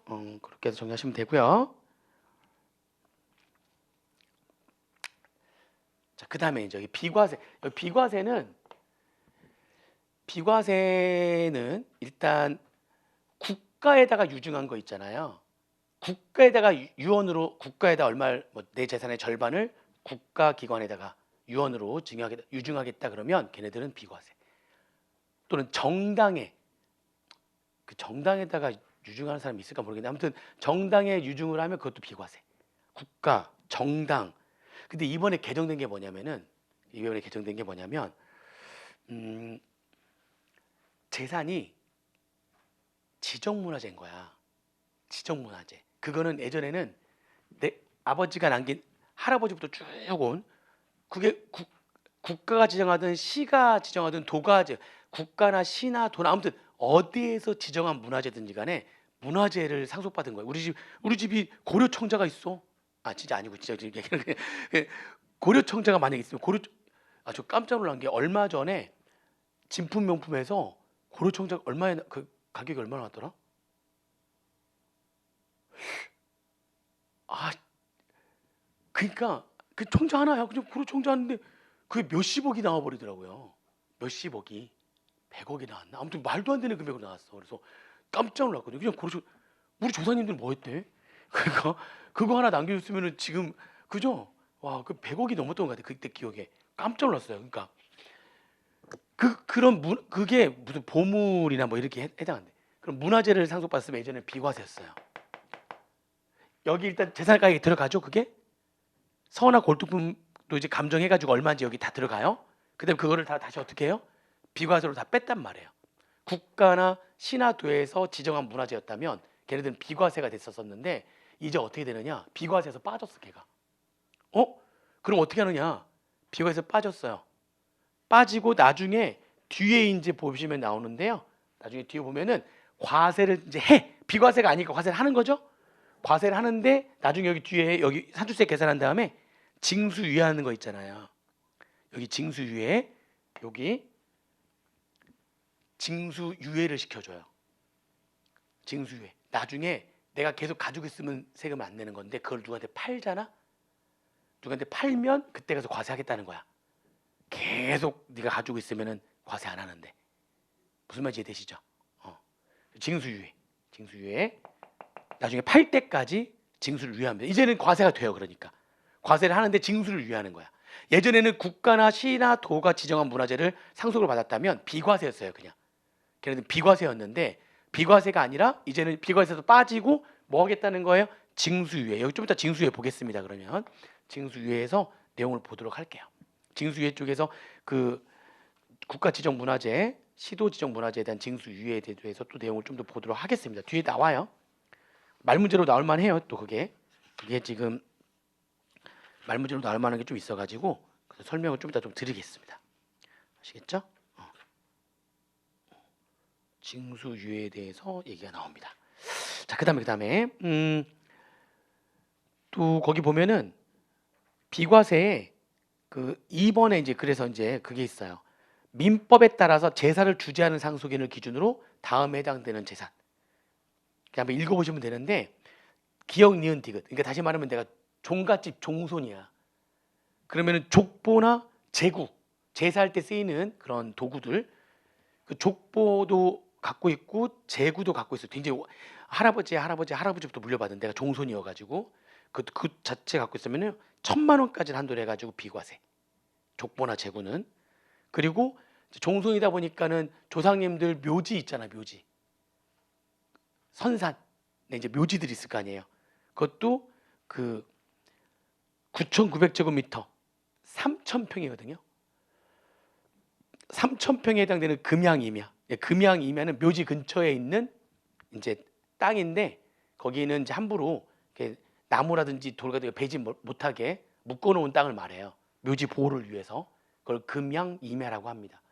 그렇게 해서 정리하시면 되고요. 자, 그 다음에 이제 여기 비과세. 여기 비과세는 일단 국가에다가 유증한 거 있잖아요. 국가에다가 유언으로 국가에다 얼마를 내 재산의 절반을 국가기관에다가 유언으로 유증하겠다 그러면 걔네들은 비과세. 또는 정당에 그 정당에다가 유증하는 사람이 있을까 모르겠는데 아무튼 정당에 유증을 하면 그것도 비과세. 국가, 정당. 근데 이번에 개정된 게 뭐냐면 재산이 지정문화재인 거야. 지정문화재. 그거는 예전에는 내 아버지가 남긴 할아버지부터 쭉 온 그게 국가가 지정하든 시가 지정하든 도가 국가나 시나 도나 아무튼 어디에서 지정한 문화재든지 간에 문화재를 상속받은 거예요. 우리 집이 고려청자가 있어. 아 진짜 아니고 진짜 지금 얘기는 고려청자가 만약에 있으면 저 깜짝 놀란 게 얼마 전에 진품 명품에서 고려청자 얼마에 그 가격이 얼마나 왔더라? 아 그러니까 그 청자 하나야. 그냥 고려청자 하는데 그게 몇십억이 나와버리더라고요. 몇십억이 100억이 나왔나? 아무튼 말도 안 되는 금액으로 나왔어. 그래서 깜짝 놀랐거든요. 그냥 우리 조상님들 뭐 했대? 그러니까 그거 하나 남겨줬으면은 지금 그죠? 와, 그 100억이 넘었던 것 같아. 그때 기억에 깜짝 놀랐어요. 그러니까 그게 무슨 보물이나 뭐 이렇게 해당한대. 그럼 문화재를 상속받았으면 예전에 비과세였어요. 여기 일단 재산 가격이 들어가죠. 그게 서나 골동품도 이제 감정해가지고 얼마인지 여기 다 들어가요. 그다음 그거를 다시 어떻게 해요? 비과세로 다 뺐단 말이에요. 국가나 시나 도에서 지정한 문화재였다면 걔네들은 비과세가 됐었는데 이제 어떻게 되느냐? 비과세에서 빠졌어 걔가. 그럼 어떻게 하느냐? 비과세에서 빠졌어요. 빠지고 나중에 뒤에 이제 보시면 나오는데요. 나중에 뒤에 보면은 과세를 이제 해. 비과세가 아니니까 과세를 하는 거죠. 과세를 하는데 나중에 여기 뒤에 여기 산출세 계산한 다음에 징수유예하는 거 있잖아요. 여기 징수유예 여기 징수유예를 시켜줘요. 징수유예. 나중에 내가 계속 가지고 있으면 세금 안 내는 건데 그걸 누구한테 팔잖아. 누구한테 팔면 그때 가서 과세하겠다는 거야. 계속 네가 가지고 있으면은 과세 안 하는데 무슨 말인지 이해되시죠? 징수유예. 나중에 팔 때까지 징수를 유예합니다. 이제는 과세가 돼요. 그러니까 과세를 하는데 징수를 유예하는 거야. 예전에는 국가나 시나 도가 지정한 문화재를 상속을 받았다면 비과세였어요. 그냥 걔네는 비과세였는데 비과세가 아니라 이제는 비과세에서 빠지고 뭐 하겠다는 거예요? 징수유예. 여기 좀 이따 징수유예 보겠습니다. 그러면 징수유예에서 내용을 보도록 할게요. 징수유예 쪽에서 그 국가 지정 문화재, 시도 지정 문화재에 대한 징수유예에 대해서 또 내용을 좀 더 보도록 하겠습니다. 뒤에 나와요. 말문제로 나올 만해요. 또 그게 지금 말문제로 나올 만한 게 좀 있어가지고 설명을 좀 이따 좀 드리겠습니다. 아시겠죠? 징수유예에 대해서 얘기가 나옵니다. 자, 그다음에 또 거기 보면은 비과세에 그 2번에 이제 그래서 이제 그게 있어요. 민법에 따라서 제사를 주재하는 상속인을 기준으로 다음에 해당되는 재산. 그냥 한번 읽어보시면 되는데 기역, 니은, 디귿. 그러니까 다시 말하면 내가 종갓집 종손이야. 그러면은 족보나 제구, 제사할 때 쓰이는 그런 도구들, 그 족보도 갖고 있고 제구도 갖고 있어. 굉장히 할아버지부터 물려받은 내가 종손이어가지고 그 자체 갖고 있으면은 1,000만 원까지 한도를 해가지고 비과세. 족보나 제구는. 그리고 종손이다 보니까는 조상님들 묘지 있잖아, 묘지. 선산, 이제 묘지들이 있을 거 아니에요. 그것도 그 9,900제곱미터, 3,000평이거든요. 3,000평에 해당되는 금양이면, 금양이면은 묘지 근처에 있는 이제 땅인데 거기는 이제 함부로 이렇게 나무라든지 돌 같은 거 베지 못하게 묶어놓은 땅을 말해요. 묘지 보호를 위해서 그걸 금양임야라고 합니다.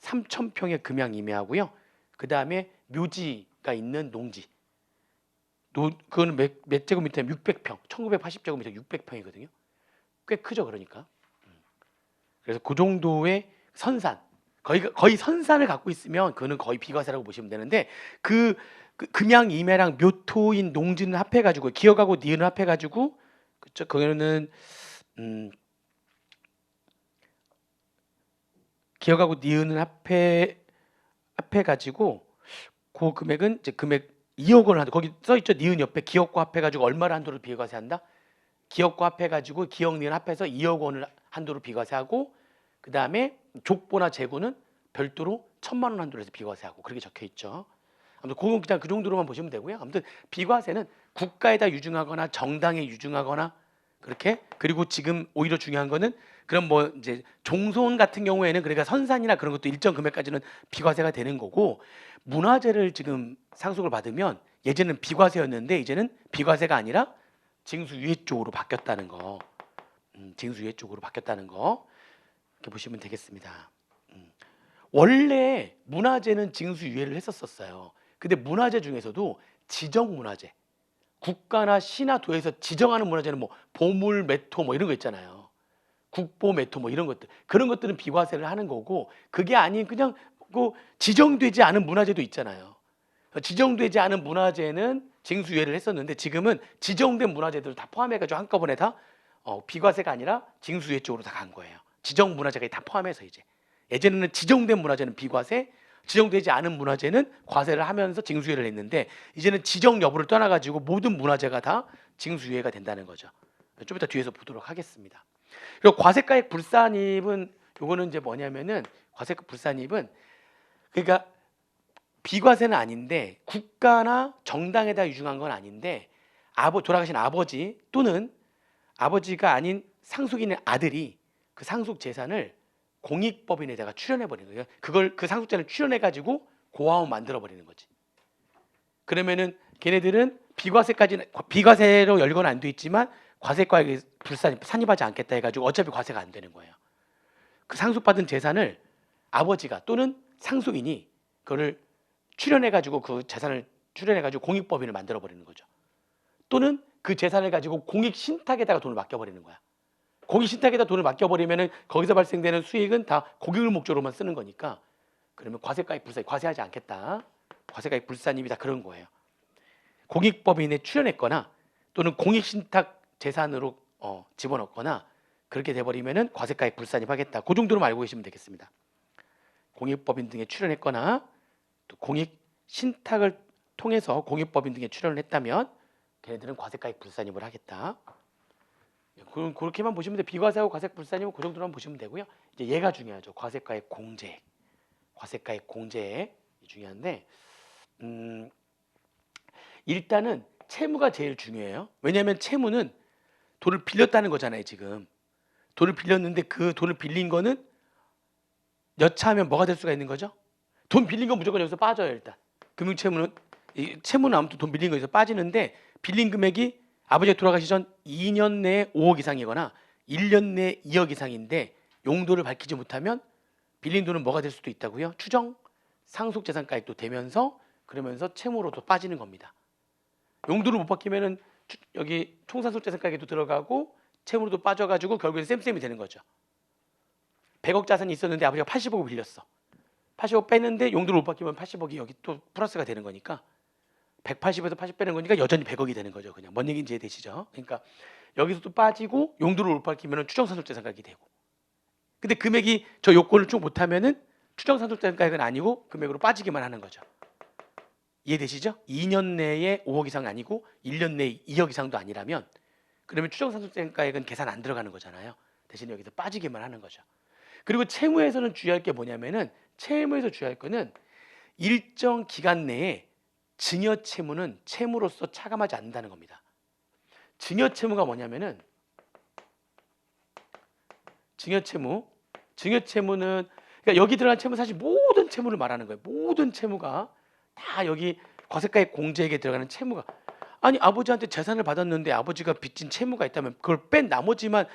3,000평의 금양임야하고요. 그 다음에 묘지가 있는 농지. 그거는 몇 제곱미터면 600평. 1980제곱미터 600평이거든요. 꽤 크죠, 그러니까. 그래서 그 정도의 선산, 거의 선산을 갖고 있으면 그거는 거의 비과세라고 보시면 되는데 그 금양임야랑 묘토인 농지는 합해가지고 기억하고 니은을 합해가지고 그쵸, 그거는 기억하고 니은을 합해가지고 그 금액은 이제 금액 2억 원을 한다. 거기 써 있죠. 니은 옆에 기억과 합해가지고 얼마를 한도로 비과세한다. 기억과 합해가지고 기억 니은 합해서 2억 원을 한도로 비과세하고 그 다음에 족보나 재고는 별도로 1,000만 원 한도로 해서 비과세하고 그렇게 적혀 있죠. 아무튼 그건 그냥 그 정도로만 보시면 되고요. 아무튼 비과세는 국가에다 유증하거나 정당에 유증하거나 그렇게 그리고 지금 오히려 중요한 거는 그럼 뭐 이제 종손 같은 경우에는 그러니까 선산이나 그런 것도 일정 금액까지는 비과세가 되는 거고 문화재를 지금 상속을 받으면 예전에는 비과세였는데 이제는 비과세가 아니라 징수유예 쪽으로 바뀌었다는 거. 징수유예 쪽으로 바뀌었다는 거. 이렇게 보시면 되겠습니다. 원래 문화재는 징수유예를 했었어요. 근데 문화재 중에서도 지정문화재, 국가나 시나 도에서 지정하는 문화재는 뭐 보물, 매토 뭐 이런 거 있잖아요. 국보, 매토 뭐 이런 것들. 그런 것들은 비과세를 하는 거고 그게 아닌 그냥 그 지정되지 않은 문화재도 있잖아요. 지정되지 않은 문화재는 징수유예를 했었는데 지금은 지정된 문화재들을 다 포함해가지고 한꺼번에 다 비과세가 아니라 징수유예 쪽으로 다 간 거예요. 지정 문화재가 다 포함해서 이제 예전에는 지정된 문화재는 비과세, 지정되지 않은 문화재는 과세를 하면서 징수유예를 했는데 이제는 지정 여부를 떠나가지고 모든 문화재가 다 징수유예가 된다는 거죠. 좀 이따 뒤에서 보도록 하겠습니다. 그리고 과세가액 불산입은 요거는 이제 뭐냐면은 과세가 불산입은 그러니까 비과세는 아닌데 국가나 정당에다 유증한 건 아닌데 돌아가신 아버지 또는 아버지가 아닌 상속인의 아들이 그 상속 재산을 공익법인에다가 출연해 버리는 거예요. 그걸 그 상속자를 출연해 가지고 고아원 만들어 버리는 거지. 그러면은 걔네들은 비과세로 열거는 안 돼 있지만 과세과액 산입하지 않겠다 해가지고 어차피 과세가 안 되는 거예요. 그 상속받은 재산을 아버지가 또는 상속인이 그거를 출연해가지고 그 재산을 출연해가지고 공익법인을 만들어 버리는 거죠. 또는 그 재산을 가지고 공익신탁에다가 돈을 맡겨버리는 거야. 공익신탁에다 돈을 맡겨버리면은 거기서 발생되는 수익은 다 공익을 목적으로만 쓰는 거니까 그러면 과세가액 불산입 과세하지 않겠다. 과세가액 불산입이 다 그런 거예요. 공익법인에 출연했거나 또는 공익신탁 재산으로 집어넣거나 그렇게 돼버리면은 과세가액 불산입하겠다. 그 정도로 알고 계시면 되겠습니다. 공익법인 등에 출연했거나 또 공익신탁을 통해서 공익법인 등에 출연을 했다면 걔네들은 과세가액 불산입을 하겠다. 그럼 그렇게만 보시면 돼. 비과세하고 과세가액 불산입은 그 정도로만 보시면 되고요. 이제 얘가 중요하죠. 과세가액 공제액. 과세가액 공제액이 중요한데 일단은 채무가 제일 중요해요. 왜냐하면 채무는 돈을 빌렸다는 거잖아요. 지금 돈을 빌렸는데 그 돈을 빌린 거는 여차하면 뭐가 될 수가 있는 거죠? 돈 빌린 건 무조건 여기서 빠져요. 일단 금융채무는 채무는 아무튼 돈 빌린 거에서 빠지는데 빌린 금액이 아버지가 돌아가시 전 2년 내에 5억 이상이거나 1년 내에 2억 이상인데 용도를 밝히지 못하면 빌린 돈은 뭐가 될 수도 있다고요? 추정 상속재산가액도 되면서 그러면서 채무로도 빠지는 겁니다. 용도를 못 밝히면은 여기 총상속재산가액에도 들어가고 채무로도 빠져가지고 결국엔 쌤쌤이 되는 거죠. 100억 자산이 있었는데 아버지가 80억을 빌렸어. 80억 뺐는데 용도를 못 밝히면 80억이 여기 또 플러스가 되는 거니까 180에서 80 빼는 거니까 여전히 100억이 되는 거죠. 그냥 뭔 얘기인지 이해되시죠? 그러니까 여기서 또 빠지고 용도를 못 밝히면 추정상속재산가액이 되고 근데 금액이 저 요건을 쭉 못하면은 추정상속재산가액은 아니고 금액으로 빠지기만 하는 거죠. 이해되시죠? 2년 내에 5억 이상 아니고 1년 내에 2억 이상도 아니라면 그러면 추정상속재산가액은 계산 안 들어가는 거잖아요. 대신 여기서 빠지기만 하는 거죠. 그리고 채무에서는 주의할 게 뭐냐면은 채무에서 주의할 거는 일정 기간 내에 증여채무는 채무로서 차감하지 않는다는 겁니다. 증여채무가 뭐냐면은 증여채무는 그러니까 여기 들어간 채무 사실 모든 채무를 말하는 거예요. 모든 채무가 다 여기 과세가액 공제액에 들어가는 채무가 아니 아버지한테 재산을 받았는데 아버지가 빚진 채무가 있다면 그걸 뺀 나머지만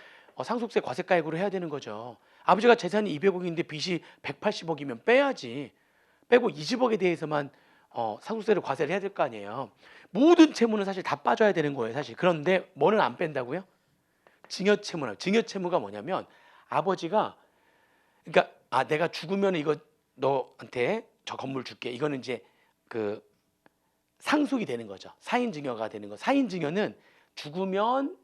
상속세 과세가액으로 해야 되는 거죠. 아버지가 재산이 200억인데 빚이 180억이면 빼야지. 빼고 20억에 대해서만 상속세를 과세를 해야 될 거 아니에요. 모든 채무는 사실 다 빠져야 되는 거예요, 사실. 그런데 뭐는 안 뺀다고요? 증여채무나. 증여채무가 뭐냐면 아버지가 그러니까 내가 죽으면 이거 너한테 저 건물 줄게. 이거는 이제 그 상속이 되는 거죠. 사인증여가 되는 거. 사인증여는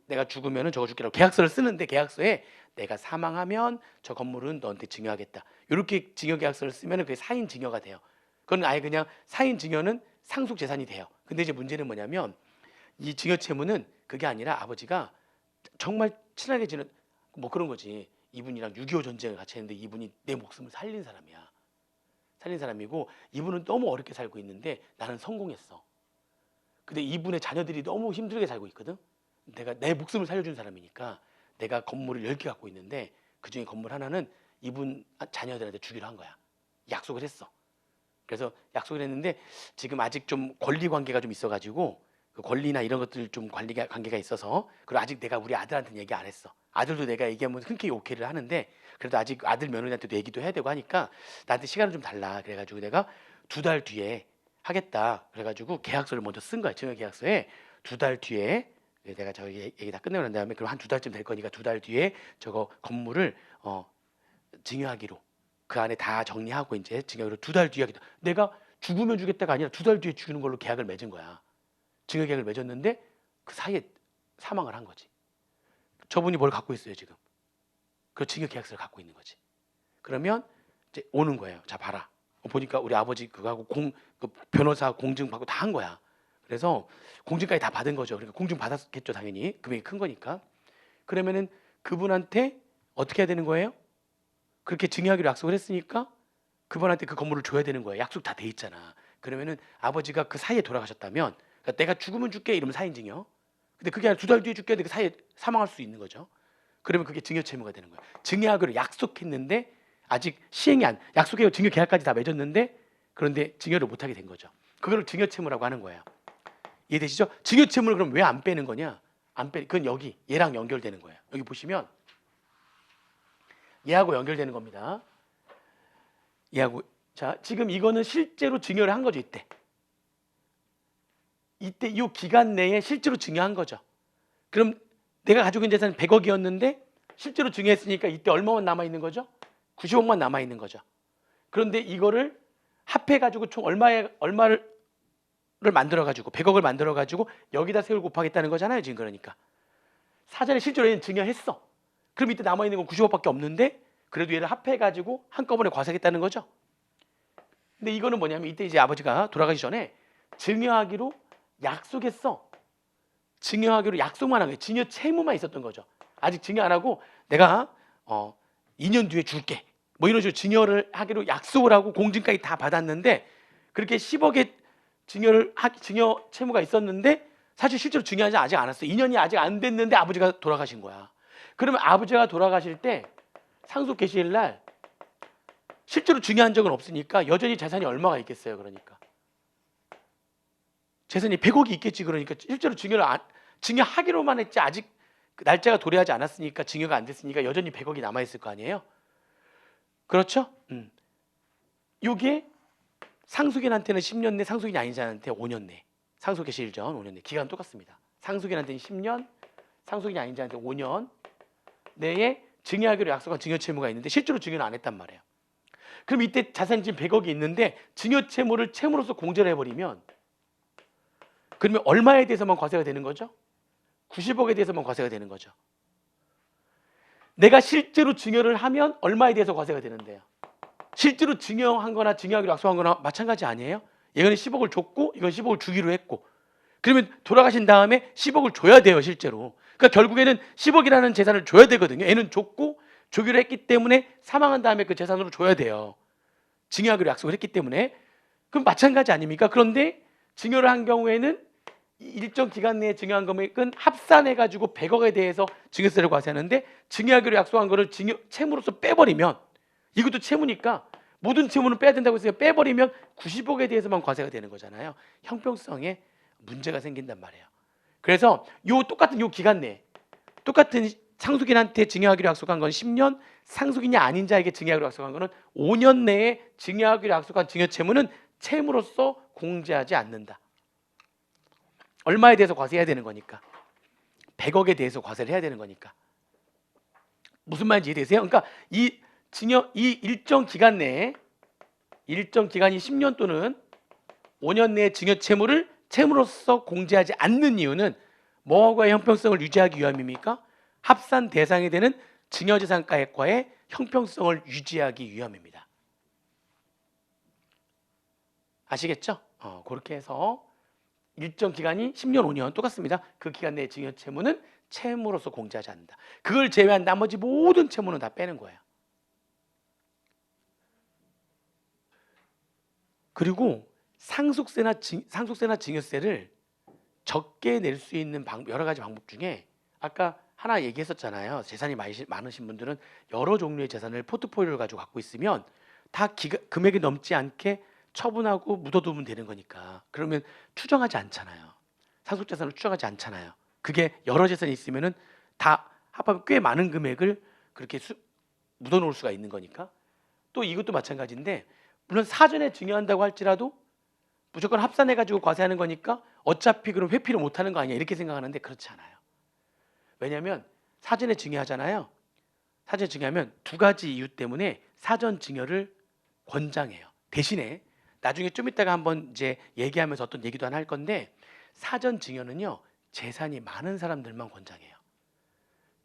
내가 죽으면은 저거 줄게라고 계약서를 쓰는데 계약서에 내가 사망하면 저 건물은 너한테 증여하겠다. 이렇게 증여계약서를 쓰면은 그게 사인증여가 돼요. 그건 아예 그냥 사인증여는 상속 재산이 돼요. 근데 이제 문제는 뭐냐면 이 증여채무는 그게 아니라 아버지가 정말 친하게 지낸 뭐 그런 거지. 이분이랑 6.25 전쟁을 같이 했는데 이분이 내 목숨을 살린 사람이야. 살린 사람이고 이분은 너무 어렵게 살고 있는데 나는 성공했어. 근데 이분의 자녀들이 너무 힘들게 살고 있거든. 내가 내 목숨을 살려준 사람이니까 내가 건물을 10개 갖고 있는데 그중에 건물 하나는 이분 자녀들한테 주기로 한 거야. 약속을 했어. 그래서 약속을 했는데 지금 아직 좀 권리 관계가 좀 있어가지고 그 권리나 이런 것들 좀 관계가 있어서 그리고 아직 내가 우리 아들한테는 얘기 안 했어. 아들도 내가 얘기하면 흔쾌히 오케이를 하는데 그래도 아직 아들 며느리한테도 얘기도 해야 되고 하니까 나한테 시간을 좀 달라. 그래가지고 내가 2달 뒤에 하겠다. 그래가지고 계약서를 먼저 쓴 거야. 증여계약서에 2달 뒤에 내가 저 얘기 다 끝내고 난 다음에 그럼 한 2달쯤 될 거니까 2달 뒤에 저거 건물을 증여하기로 그 안에 다 정리하고 이제 증여하기로 2달 뒤에 하겠다. 내가 죽으면 주겠다가 아니라 2달 뒤에 주는 걸로 계약을 맺은 거야. 증여계약을 맺었는데 그 사이에 사망을 한 거지. 저분이 뭘 갖고 있어요 지금? 그 증여계약서를 갖고 있는 거지. 그러면 이제 오는 거예요. 자 봐라. 보니까 우리 아버지 그거하고 그 변호사 공증 받고 다 한 거야. 그래서 공증까지 다 받은 거죠. 그러니까 공증 받았겠죠 당연히. 금액이 큰 거니까. 그러면은 그분한테 어떻게 해야 되는 거예요? 그렇게 증여하기로 약속을 했으니까 그분한테 그 건물을 줘야 되는 거예요. 약속 다 돼 있잖아. 그러면은 아버지가 그 사이에 돌아가셨다면 그러니까 내가 죽으면 줄게 이러면 사인증여. 근데 그게 아니라 2달 뒤에 줄게. 근데 그 사이에 사망할 수 있는 거죠. 그러면 그게 증여채무가 되는 거예요. 증여하기로 약속했는데 아직 시행이 약속해요. 증여계약까지 다 맺었는데 그런데 증여를 못하게 된 거죠. 그걸 증여채무라고 하는 거예요. 이해되시죠? 증여채무를 그럼 왜 안 빼는 거냐? 그건 여기 얘랑 연결되는 거예요. 여기 보시면 얘하고 연결되는 겁니다. 얘하고 자 지금 이거는 실제로 증여를 한 거죠. 이때 이 기간 내에 실제로 증여한 거죠. 그럼 내가 가지고 있는 재산은 100억이었는데 실제로 증여했으니까 이때 얼마만 남아 있는 거죠? 90억만 남아 있는 거죠. 그런데 이거를 합해 가지고 총 얼마를 만들어 가지고 100억을 만들어 가지고 여기다 세율 곱하겠다는 거잖아요. 지금 그러니까 사전에 실제로 얘는 증여했어. 그럼 이때 남아 있는 건 90억밖에 없는데 그래도 얘를 합해 가지고 한꺼번에 과세하겠다는 거죠. 근데 이거는 뭐냐면 이때 이제 아버지가 돌아가기 전에 증여하기로 약속했어. 증여하기로 약속만 한 거예요. 증여 채무만 있었던 거죠. 아직 증여 안 하고 내가 2년 뒤에 줄게. 뭐 이런 식으로 증여를 하기로 약속을 하고 공증까지 다 받았는데 그렇게 10억의 증여 채무가 있었는데 사실 실제로 증여하지 아직 않았어요. 2년이 아직 안 됐는데 아버지가 돌아가신 거야. 그러면 아버지가 돌아가실 때 상속 개시일 날 실제로 증여한 적은 없으니까 여전히 재산이 얼마가 있겠어요. 그러니까 재산이 100억이 있겠지. 그러니까 실제로 증여하기로만 했지 아직 날짜가 도래하지 않았으니까 증여가 안 됐으니까 여전히 100억이 남아 있을 거 아니에요. 그렇죠? 이게 상속인한테는 10년 내, 상속인이 아닌 자한테 5년 내. 상속 개시일 전 5년 내. 기간 똑같습니다. 상속인한테는 10년, 상속인이 아닌 자한테 5년 내에 증여하기로 약속한 증여채무가 있는데 실제로 증여는 안 했단 말이에요. 그럼 이때 자산이 지금 100억이 있는데 증여채무를 채무로서 공제를 해버리면 그러면 얼마에 대해서만 과세가 되는 거죠? 90억에 대해서만 과세가 되는 거죠. 내가 실제로 증여를 하면 얼마에 대해서 과세가 되는데요? 실제로 증여한 거나 증여하기로 약속한 거나 마찬가지 아니에요? 얘는 10억을 줬고 이건 10억을 주기로 했고 그러면 돌아가신 다음에 10억을 줘야 돼요. 실제로. 그러니까 결국에는 10억이라는 재산을 줘야 되거든요. 얘는 줬고 주기로 했기 때문에 사망한 다음에 그 재산으로 줘야 돼요. 증여하기로 약속을 했기 때문에. 그럼 마찬가지 아닙니까? 그런데 증여를 한 경우에는 일정 기간 내에 증여한 금액은 합산해가지고 100억에 대해서 증여세를 과세하는데 증여하기로 약속한 거를 채무로서 빼버리면 이것도 채무니까 모든 채무는 빼야 된다고 해서 빼버리면 90억에 대해서만 과세가 되는 거잖아요. 형평성에 문제가 생긴단 말이에요. 그래서 똑같은 기간 내에 똑같은 상속인한테 증여하기로 약속한 건 10년, 상속인이 아닌 자에게 증여하기로 약속한 거는 5년 내에 증여하기로 약속한 증여 채무는 채무로서 공제하지 않는다. 얼마에 대해서 과세해야 되는 거니까. 100억에 대해서 과세를 해야 되는 거니까. 무슨 말인지 이해되세요? 그러니까 이 일정 기간 내에 일정 기간이 10년 또는 5년 내에 증여 채무를 채무로서 공제하지 않는 이유는 뭐와의 형평성을 유지하기 위함입니까? 합산 대상이 되는 증여재산가액과의 형평성을 유지하기 위함입니다. 아시겠죠? 그렇게 해서 일정 기간이 10년, 5년 똑같습니다. 그 기간 내에 증여 채무는 채무로서 공제하지 않는다. 그걸 제외한 나머지 모든 채무는 다 빼는 거예요. 그리고 상속세나 증여세를 적게 낼 수 있는 여러 가지 방법 중에 아까 하나 얘기했었잖아요. 재산이 많으신 분들은 여러 종류의 재산을 포트폴리오를 가지고 갖고 있으면 다 금액이 넘지 않게 처분하고 묻어두면 되는 거니까. 그러면 추정하지 않잖아요. 상속재산을 추정하지 않잖아요. 그게 여러 재산이 있으면은 다 합하면 꽤 많은 금액을 그렇게 묻어놓을 수가 있는 거니까. 또 이것도 마찬가지인데 물론 사전에 증여한다고 할지라도 무조건 합산해가지고 과세하는 거니까 어차피 그럼 회피를 못하는 거 아니야 이렇게 생각하는데 그렇지 않아요. 왜냐하면 사전에 증여하잖아요. 사전에 증여하면 두 가지 이유 때문에 사전 증여를 권장해요. 대신에 나중에 좀 이따가 한번 이제 얘기하면서 어떤 얘기도 하나 할 건데 사전 증여는요 재산이 많은 사람들만 권장해요.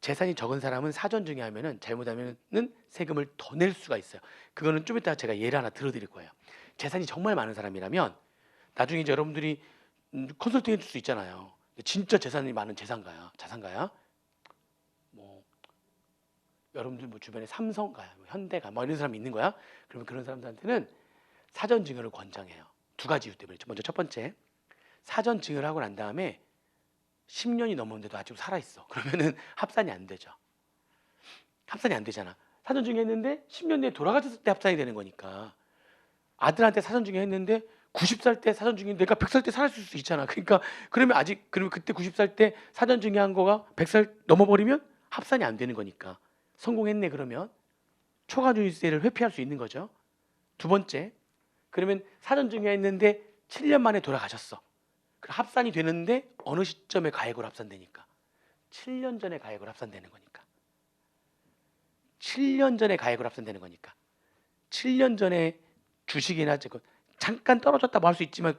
재산이 적은 사람은 사전 증여하면은 잘못하면은 세금을 더 낼 수가 있어요. 그거는 좀 이따가 제가 예를 하나 들어드릴 거예요. 재산이 정말 많은 사람이라면 나중에 이제 여러분들이 컨설팅 해줄 수 있잖아요. 진짜 재산이 많은 자산가야. 뭐 여러분들 뭐 주변에 삼성가야, 뭐 현대가 뭐 이런 사람이 있는 거야. 그러면 그런 사람들한테는 사전 증여를 권장해요. 두 가지 이유 때문에. 먼저 첫 번째, 사전 증여를 하고 난 다음에 10년이 넘었는데도 아직 살아 있어. 그러면은 합산이 안 되죠. 합산이 안 되잖아. 사전 증여했는데 10년 내에 돌아가셨을 때 합산이 되는 거니까. 아들한테 사전 증여했는데 90살 때 사전 증여 내가 100살 때 살았을 수 있잖아. 그러니까 그러면 그때 90살 때 사전 증여한 거가 100살 넘어버리면 합산이 안 되는 거니까. 성공했네 그러면 초과주의세를 회피할 수 있는 거죠. 두 번째, 그러면 사전 증여했는데 7년 만에 돌아가셨어. 그럼 합산이 되는데 어느 시점에 가액으로 합산되니까 7년 전에 가액으로 합산되는 거니까 7년 전에 가액으로 합산되는 거니까 7년 전에 주식이나 잠깐 떨어졌다 뭐 할 수 있지만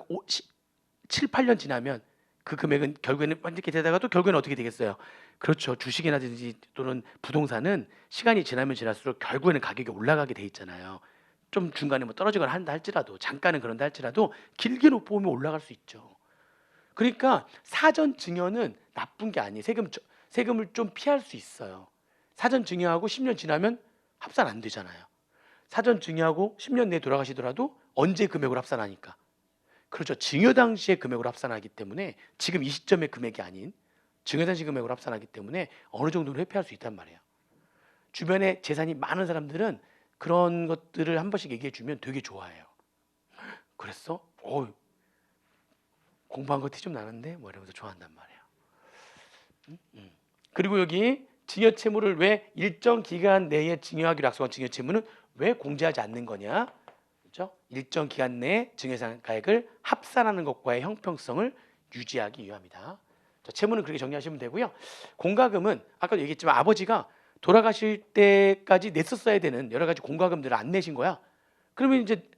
7, 8년 지나면 그 금액은 결국에는 이렇게 되다가도 결국에는 어떻게 되겠어요? 그렇죠. 주식이라든지 또는 부동산은 시간이 지나면 지날수록 결국에는 가격이 올라가게 돼 있잖아요. 좀 중간에 뭐 떨어지거나 한다 할지라도 잠깐은 그런다 할지라도 길게 놓고 보면 올라갈 수 있죠. 그러니까 사전 증여는 나쁜 게 아니에요. 세금을 좀 피할 수 있어요. 사전 증여하고 10년 지나면 합산 안 되잖아요. 사전 증여하고 10년 내에 돌아가시더라도 언제 금액으로 합산하니까. 그렇죠. 증여 당시의 금액으로 합산하기 때문에 지금 이 시점의 금액이 아닌 증여 당시 금액으로 합산하기 때문에 어느 정도는 회피할 수 있단 말이에요. 주변에 재산이 많은 사람들은 그런 것들을 한 번씩 얘기해 주면 되게 좋아해요. 그랬어? 공부한 거 티 좀 나는데 뭐 이러면서 좋아한단 말이에요. 그리고 여기 증여 채무를 왜 일정 기간 내에 증여하기로 약속한 증여 채무는 왜 공제하지 않는 거냐? 그렇죠? 일정 기간 내에 증여재산 가액을 합산하는 것과의 형평성을 유지하기 위함이다. 자, 채무는 그렇게 정리하시면 되고요. 공과금은 아까도 얘기했지만 아버지가 돌아가실 때까지 냈었어야 되는 여러 가지 공과금들을 안 내신 거야. 그러면 이제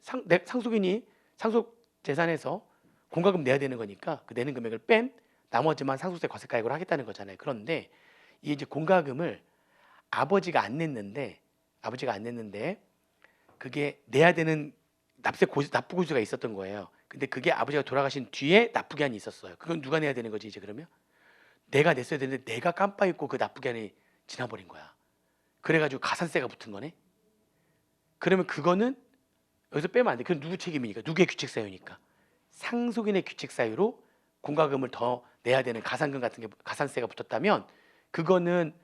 상속인이 상속 재산에서 공과금 내야 되는 거니까 그 내는 금액을 뺀 나머지만 상속세 과세가액으로 하겠다는 거잖아요. 그런데 이게 이제 공과금을 아버지가 안 냈는데 그게 내야 되는 납부고지가 있었던 거예요. 근데 그게 아버지가 돌아가신 뒤에 납부기한이 있었어요. 그건 누가 내야 되는 거지 이제 그러면? 내가 냈어야 되는데 내가 깜빡 잊고 그 납부기한이 지나버린 거야. 그래가지고 가산세가 붙은 거네. 그러면 그거는 여기서 빼면 안 돼. 그건 누구 책임이니까? 누구의 규칙 사유니까? 상속인의 규칙 사유로 공과금을 더 내야 되는 가산금 같은 게 가산세가 붙었다면 그거는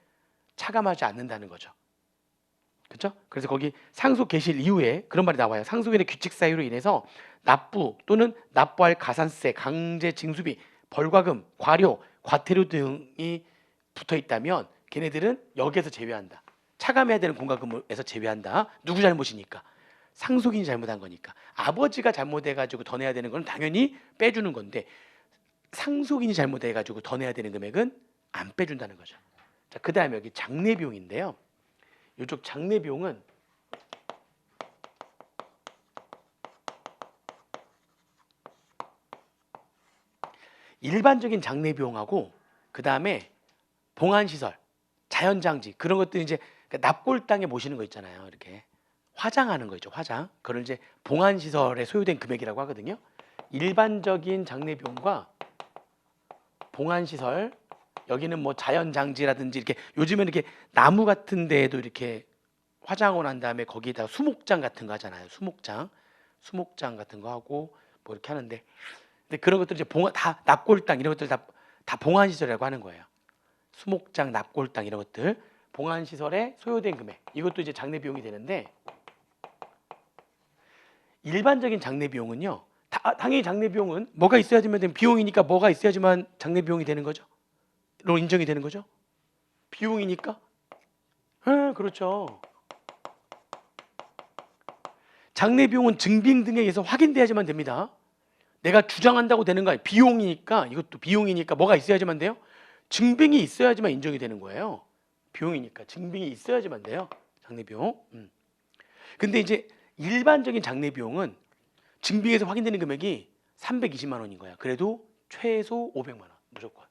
차감하지 않는다는 거죠. 그렇죠? 그래서 거기 상속 개시일 이후에 그런 말이 나와요. 상속인의 규칙 사유로 인해서 납부 또는 납부할 가산세, 강제 징수비, 벌과금, 과료, 과태료 등이 붙어 있다면 걔네들은 여기에서 제외한다. 차감해야 되는 공과금에서 제외한다. 누구 잘못이니까? 상속인이 잘못한 거니까. 아버지가 잘못해가지고 더 내야 되는 건 당연히 빼주는 건데 상속인이 잘못해가지고 더 내야 되는 금액은 안 빼준다는 거죠. 자, 그 다음에 여기 장례 비용인데요. 이쪽 장례 비용은 일반적인 장례 비용하고 그 다음에 봉안시설, 자연장지 그런 것들 이제 납골당에 모시는 거 있잖아요. 이렇게 화장하는 거 있죠. 화장. 그걸 이제 봉안시설에 소요된 금액이라고 하거든요. 일반적인 장례 비용과 봉안시설 여기는 뭐 자연장지라든지 이렇게 요즘에는 이렇게 나무 같은 데에도 이렇게 화장하고 난 다음에 거기에다가 수목장 같은 거 하잖아요. 수목장 같은 거 하고 뭐 이렇게 하는데 근데 그런 것들 이제 다 납골당 이런 것들 다 봉안시설이라고 하는 거예요. 수목장, 납골당 이런 것들 봉안시설에 소요된 금액 이것도 이제 장례 비용이 되는데 일반적인 장례 비용은요. 당연히 장례 비용은 뭐가 있어야지만 되는 비용이니까 뭐가 있어야지만 장례 비용이 되는 거죠. 로 인정이 되는 거죠. 비용이니까. 그렇죠. 장례 비용은 증빙 등에 의해서 확인돼야지만 됩니다. 내가 주장한다고 되는 거 아니에요. 비용이니까 이것도 비용이니까 뭐가 있어야지만 돼요. 증빙이 있어야지만 인정이 되는 거예요. 비용이니까 증빙이 있어야지만 돼요. 장례 비용. 근데 이제 일반적인 장례 비용은 증빙에서 확인되는 금액이 320만 원인 거야. 그래도 최소 500만 원 무조건.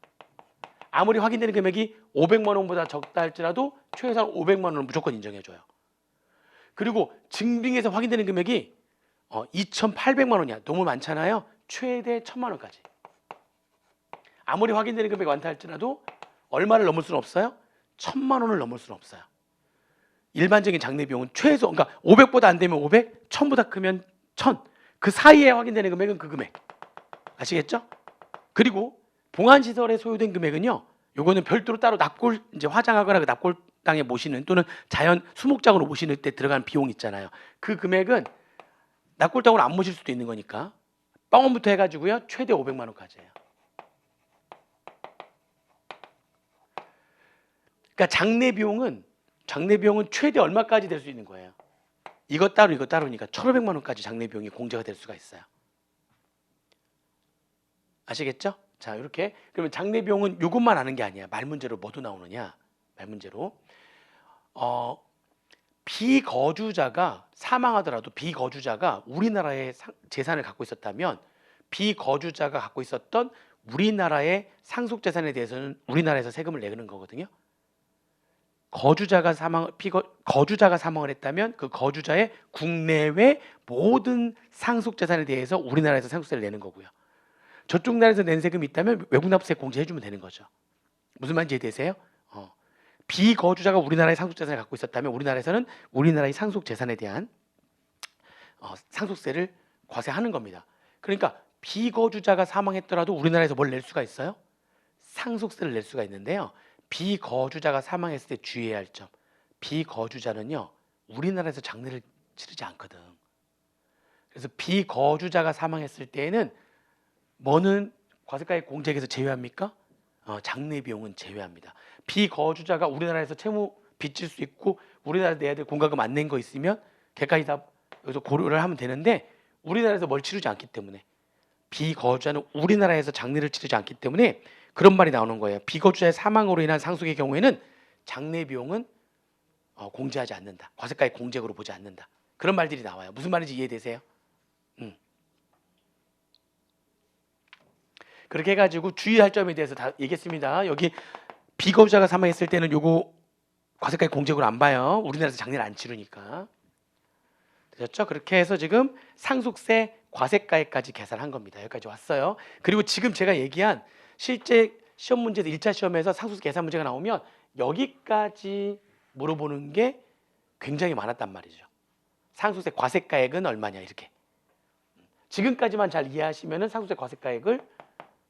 아무리 확인되는 금액이 500만 원보다 적다 할지라도 최소한 500만 원은 무조건 인정해줘요. 그리고 증빙에서 확인되는 금액이 2,800만 원이야. 너무 많잖아요. 최대 1,000만 원까지. 아무리 확인되는 금액이 많다 할지라도 얼마를 넘을 수는 없어요? 1,000만 원을 넘을 수는 없어요. 일반적인 장례 비용은 최소 그러니까 500보다 안 되면 500, 1,000보다 크면 1,000. 그 사이에 확인되는 금액은 그 금액. 아시겠죠? 그리고 봉안시설에 소요된 금액은요. 요거는 별도로 따로 납골 이제 화장하거나 그 납골당에 모시는 또는 자연 수목장으로 모시는 때 들어가는 비용 있잖아요. 그 금액은 납골당으로 안 모실 수도 있는 거니까 뻥원부터 해가지고요. 최대 500만 원까지예요. 그러니까 장례 비용은 최대 얼마까지 될 수 있는 거예요. 이거 따로니까 1,500만 원까지 장례 비용이 공제가 될 수가 있어요. 아시겠죠? 자, 이렇게 그러면 장례 비용은 이것만 아는 게 아니야. 말 문제로 뭐도 나오느냐? 말 문제로 비거주자가 사망하더라도 비거주자가 우리나라의 재산을 갖고 있었다면 비거주자가 갖고 있었던 우리나라의 상속 재산에 대해서는 우리나라에서 세금을 내는 거거든요. 거주자가 사망을 했다면 그 거주자의 국내외 모든 상속 재산에 대해서 우리나라에서 상속세를 내는 거고요. 저쪽 나라에서 낸 세금이 있다면 외국납세 공제해주면 되는 거죠. 무슨 말인지 이해되세요? 비거주자가 우리나라의 상속 재산을 갖고 있었다면 우리나라에서는 우리나라의 상속 재산에 대한 상속세를 과세하는 겁니다. 그러니까 비거주자가 사망했더라도 우리나라에서 뭘 낼 수가 있어요? 상속세를 낼 수가 있는데요. 비거주자가 사망했을 때 주의해야 할 점. 비거주자는요. 우리나라에서 장례를 치르지 않거든. 그래서 비거주자가 사망했을 때에는 뭐는 과세가액 공제에서 제외합니까? 장례 비용은 제외합니다. 비거주자가 우리나라에서 채무 빚질 수 있고 우리나라에 내야 될 공과금 안 낸 거 있으면 걔까지 다 여기서 고려를 하면 되는데 우리나라에서 뭘 치르지 않기 때문에 비거주자는 우리나라에서 장례를 치르지 않기 때문에 그런 말이 나오는 거예요. 비거주자의 사망으로 인한 상속의 경우에는 장례 비용은 공제하지 않는다. 과세가액 공제액으로 보지 않는다. 그런 말들이 나와요. 무슨 말인지 이해되세요? 그렇게 해가지고 주의할 점에 대해서 다 얘기했습니다. 여기 비거주자가 사망했을 때는 요거 과세가액 공제액으로 안 봐요. 우리나라에서 장례를 안 치르니까. 되셨죠? 그렇게 해서 지금 상속세 과세가액까지 계산한 겁니다. 여기까지 왔어요. 그리고 지금 제가 얘기한 실제 시험 문제에서 1차 시험에서 상속세 계산 문제가 나오면 여기까지 물어보는 게 굉장히 많았단 말이죠. 상속세 과세가액은 얼마냐 이렇게. 지금까지만 잘 이해하시면 상속세 과세가액을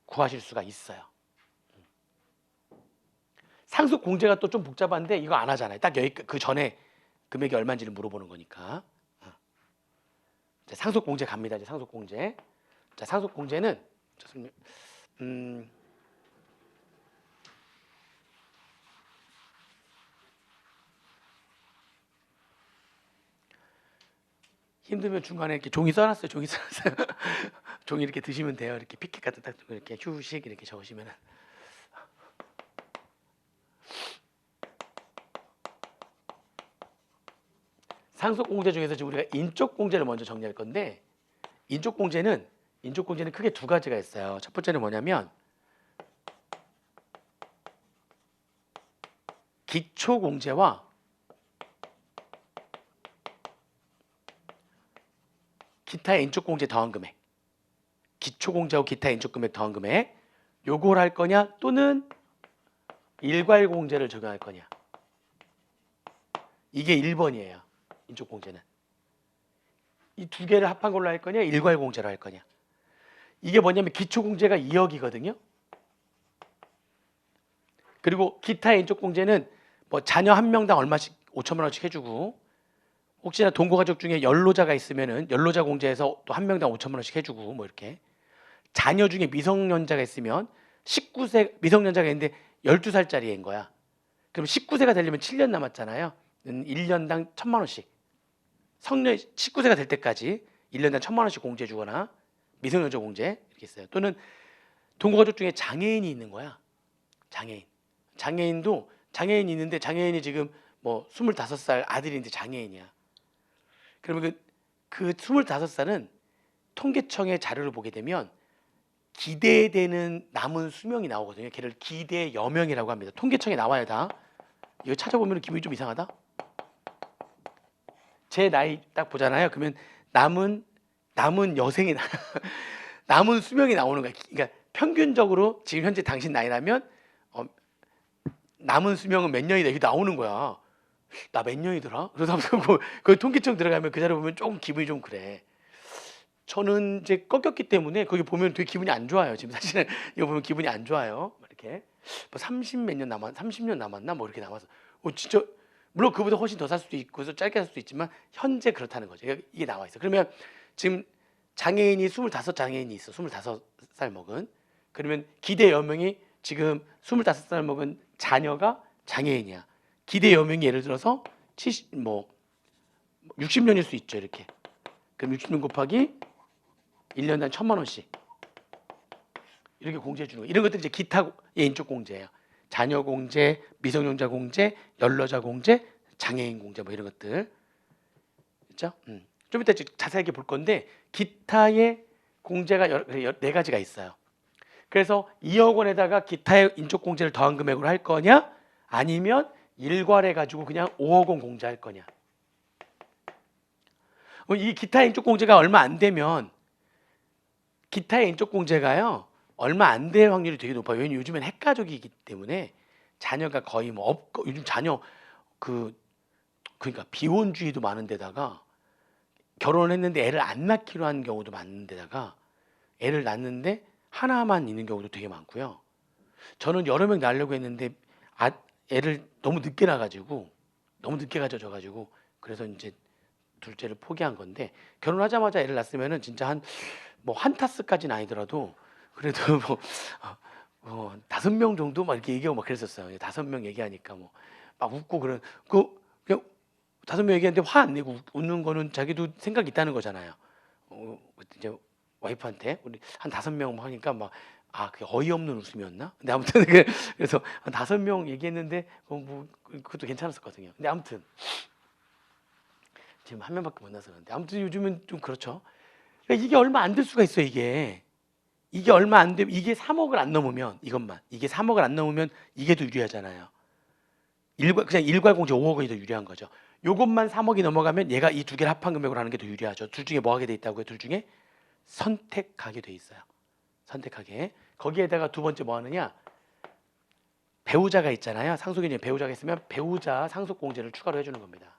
구하실 수가 있어요. 상속 공제가 또 좀 복잡한데 이거 안 하잖아요. 딱 여기 그 전에 금액이 얼마인지를 물어보는 거니까. 자, 상속 공제 갑니다. 이제 상속 공제. 자, 상속 공제는 힘들면 중간에 이렇게 종이 써놨어요. 종이 써놨어요. 종이 이렇게 드시면 돼요. 이렇게 피켓 같은 딱 이렇게 휴식 이렇게 적으시면은. 상속 공제 중에서 지금 우리가 인적 공제를 먼저 정리할 건데 인적 공제는 크게 두 가지가 있어요. 첫 번째는 뭐냐면 기초 공제와 기타의 인적 공제 더한 금액. 기초 공제하고 기타 인적 금액 더한 금액. 요걸 할 거냐 또는 일괄 공제를 적용할 거냐. 이게 1번이에요. 인적 공제는. 이 두 개를 합한 걸로 할 거냐 일괄 공제로 할 거냐. 이게 뭐냐면 기초 공제가 2억이거든요. 그리고 기타의 인적 공제는 뭐 자녀 한 명당 얼마씩 5천만 원씩 해주고 혹시나 동거가족 중에 연로자가 있으면은 연로자 공제해서 또 한 명당 5천만 원씩 해주고 뭐 이렇게 자녀 중에 미성년자가 있으면 19세 미성년자가 있는데 12살짜리 애인 거야. 그럼 19세가 되려면 7년 남았잖아요. 1년당 1,000만 원씩. 성년 19세가 될 때까지 1년당 1,000만 원씩 공제해 주거나 미성년자 공제 이렇게 있어요. 또는 동거가족 중에 장애인이 있는 거야. 장애인도 장애인이 있는데 장애인이 지금 뭐 25살 아들인데 장애인이야. 그러면 그 25살은 통계청의 자료를 보게 되면 기대되는 남은 수명이 나오거든요. 걔를 기대 여명이라고 합니다. 통계청에 나와요 다. 이거 찾아보면 기분이 좀 이상하다. 제 나이 딱 보잖아요. 그러면 남은 여생이 남은 수명이 나오는 거야. 그러니까 평균적으로 지금 현재 당신 나이라면 남은 수명은 몇 년이다 이게 나오는 거야. 나 몇 년이더라? 그러다 보면 그 통계청 들어가면 그 자료 보면 조금 기분이 좀 그래. 저는 이제 꺾였기 때문에 거기 보면 되게 기분이 안 좋아요. 지금 사실은 이거 보면 기분이 안 좋아요. 이렇게 뭐 30년 남았나 뭐 이렇게 남아서 진짜 물론 그보다 훨씬 더 살 수도 있고 짧게 살 수도 있지만 현재 그렇다는 거죠. 이게 나와 있어. 그러면 지금 장애인이 25장애인이 있어. 25살 먹은. 그러면 기대 여명이 지금 25살 먹은 자녀가 장애인이야. 기대 여명이 예를 들어서 60년일 수 있죠. 이렇게. 그럼 60년 곱하기 1년당 1,000만 원씩 이렇게 공제해 주는 거. 이런 것들이 이제 기타의 인적 공제예요. 자녀 공제, 미성년자 공제, 연로자 공제, 장애인 공제 뭐 이런 것들. 그렇죠? 좀 이따 자세하게 볼 건데 기타의 공제가 네 가지가 있어요. 그래서 2억 원에다가 기타의 인적 공제를 더한 금액으로 할 거냐 아니면 일괄해 가지고 그냥 5억 원 공제할 거냐. 이 기타의 인적 공제가 얼마 안 되면 기타의 인적 공제가요 얼마 안 될 확률이 되게 높아요. 왜냐면 요즘엔 핵가족이기 때문에 자녀가 거의 뭐 없고 요즘 자녀 그러니까 비혼주의도 많은 데다가 결혼했는데 애를 안 낳기로 한 경우도 많은 데다가 애를 낳는데 하나만 있는 경우도 되게 많고요. 저는 여러 명 낳으려고 했는데 애를 너무 늦게 낳아가지고 너무 늦게 가져져가지고 그래서 이제 둘째를 포기한 건데 결혼하자마자 애를 낳았으면은 진짜 한 타스까지는 아니더라도 그래도 5명 정도 막 이렇게 얘기하고 막 그랬었어요. 5명 얘기하니까 뭐 막 웃고 그냥 5명 얘기하는데 화 안 내고 웃는 거는 자기도 생각이 있다는 거잖아요. 이제 와이프한테 우리 한 5명 하니까 막 그게 어이없는 웃음이었나? 근데 아무튼 그래서 한 5명 얘기했는데 그것도 괜찮았었거든요. 근데 아무튼 지금 한 명밖에 못 나서 그런데 아무튼 요즘은 좀 그렇죠. 그러니까 이게 얼마 안 될 수가 있어. 이게 얼마 안 되면 이게 3억을 안 넘으면 이게 3억을 안 넘으면 이게 더 유리하잖아요. 그냥 일괄 공제 5억이 더 유리한 거죠. 요것만 3억이 넘어가면 얘가 이 두 개를 합한 금액으로 하는 게 더 유리하죠. 둘 중에 뭐 하게 돼 있다고요? 둘 중에 선택하게 돼 있어요. 선택하게. 거기에다가 두 번째 뭐 하느냐? 배우자가 있잖아요. 상속인이 배우자가 있으면 배우자 상속 공제를 추가로 해주는 겁니다.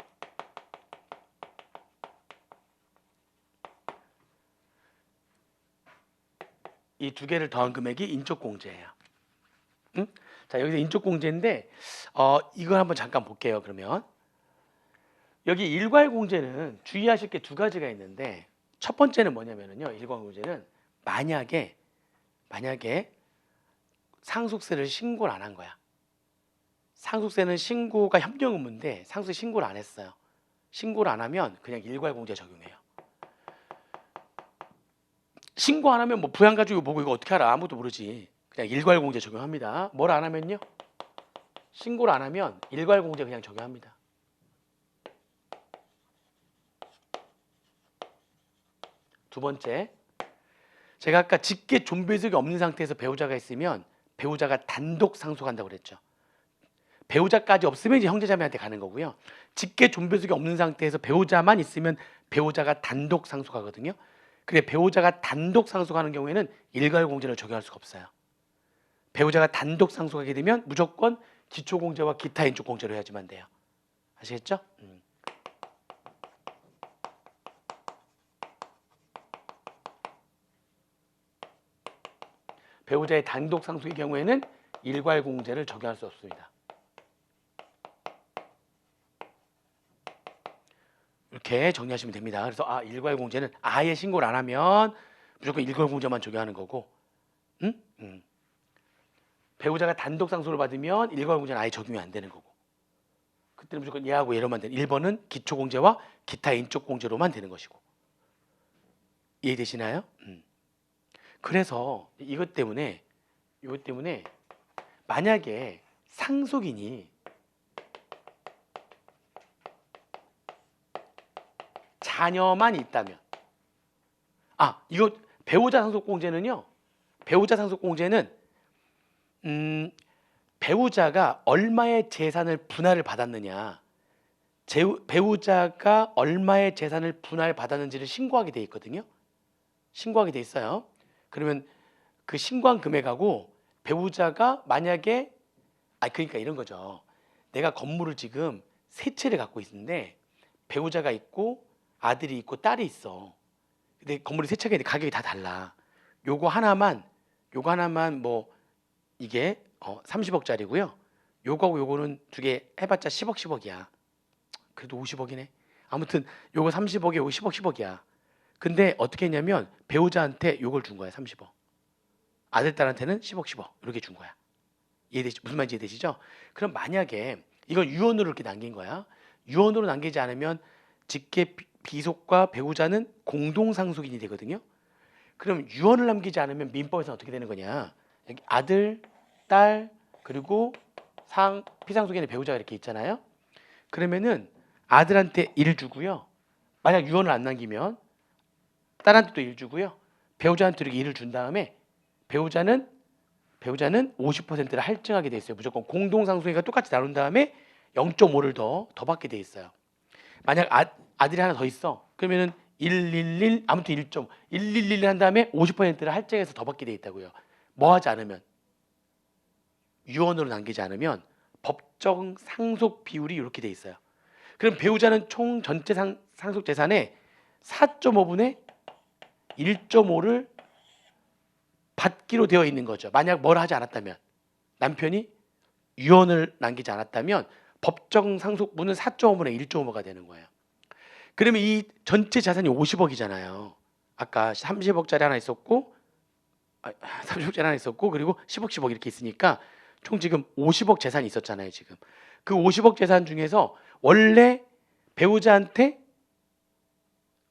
이 두 개를 더한 금액이 인적 공제예요. 응? 자, 여기서 인적 공제인데 이걸 한번 잠깐 볼게요. 그러면 여기 일괄 공제는 주의하실 게 두 가지가 있는데 첫 번째는 뭐냐면요. 일괄 공제는 만약에 상속세를 신고를 안 한 거야. 상속세는 신고가 협력 의무인데 상속세 신고를 안 했어요. 신고를 안 하면 그냥 일괄 공제 적용해요. 신고 안 하면 뭐 부양가족이 뭐고 이거 어떻게 알아? 아무도 모르지. 그냥 일괄공제 적용합니다. 뭘 안 하면요? 신고를 안 하면 일괄공제 그냥 적용합니다. 두 번째, 제가 아까 직계 존배속이 없는 상태에서 배우자가 있으면 배우자가 단독 상속한다고 그랬죠. 배우자까지 없으면 이제 형제자매한테 가는 거고요. 직계 존배속이 없는 상태에서 배우자만 있으면 배우자가 단독 상속하거든요. 그래 배우자가 단독 상속하는 경우에는 일괄공제를 적용할 수가 없어요. 배우자가 단독 상속하게 되면 무조건 기초공제와 기타 인적공제로 해야지만 돼요. 아시겠죠? 배우자의 단독 상속의 경우에는 일괄공제를 적용할 수 없습니다. 이렇게 정리하시면 됩니다. 그래서 일괄공제는 아예 신고를 안 하면 무조건 일괄공제만 적용하는 거고, 배우자가 단독 상속을 받으면 일괄공제는 아예 적용이 안 되는 거고, 그때는 무조건 얘하고 얘로만 되는 1번은 기초공제와 기타 인적공제로만 되는 것이고. 이해되시나요? 그래서 이것 때문에 만약에 상속인이 자녀만 있다면, 이거 배우자 상속공제는요. 배우자 상속공제는 배우자가 얼마의 재산을 분할을 받았느냐, 배우자가 얼마의 재산을 분할 받았는지를 신고하게 돼 있거든요. 신고하게 돼 있어요. 그러면 그 신고한 금액하고 배우자가 만약에 그러니까 이런 거죠. 내가 건물을 지금 세 채를 갖고 있는데 배우자가 있고 아들이 있고 딸이 있어. 근데 건물이 세 채가 있는데 가격이 다 달라. 요거 하나만 뭐 이게 30억짜리고요. 요거하고 요거는 두 개 해봤자 10억이야. 그래도 50억이네. 아무튼 요거 30억에 요거 10억이야. 근데 어떻게 했냐면 배우자한테 요걸 준 거야. 30억. 아들 딸한테는 10억 이렇게 준 거야. 무슨 말인지 이해되시죠? 그럼 만약에 이걸 유언으로 이렇게 남긴 거야. 유언으로 남기지 않으면 직계 비속과 배우자는 공동상속인이 되거든요. 그럼 유언을 남기지 않으면 민법에서는 어떻게 되는 거냐? 여기 아들, 딸, 그리고 피상속인의 배우자가 이렇게 있잖아요. 그러면은 아들한테 1 주고요. 만약 유언을 안 남기면 딸한테 또 1 주고요. 배우자한테 이렇게 1을 준 다음에 배우자는 50%를 할증하게 돼 있어요. 무조건 공동상속인과 똑같이 나눈 다음에 0.5를 더 받게 돼 있어요. 만약 아들이 하나 더 있어. 그러면은 111 아무튼 1.111 한 다음에 50%를 할증해서 더 받게 돼 있다고요. 뭐 하지 않으면, 유언으로 남기지 않으면 법정 상속 비율이 이렇게 돼 있어요. 그럼 배우자는 총 전체 상속 재산의 4.5분의 1.5를 받기로 되어 있는 거죠. 만약 뭘 하지 않았다면, 남편이 유언을 남기지 않았다면 법정 상속분은 4.5분의 1.5가 되는 거예요. 그러면 이 전체 자산이 50억이잖아요. 아까 30억짜리 하나 있었고 30억짜리 하나 있었고 그리고 10억 이렇게 있으니까 총 지금 50억 재산이 있었잖아요. 지금 그 50억 재산 중에서 원래 배우자한테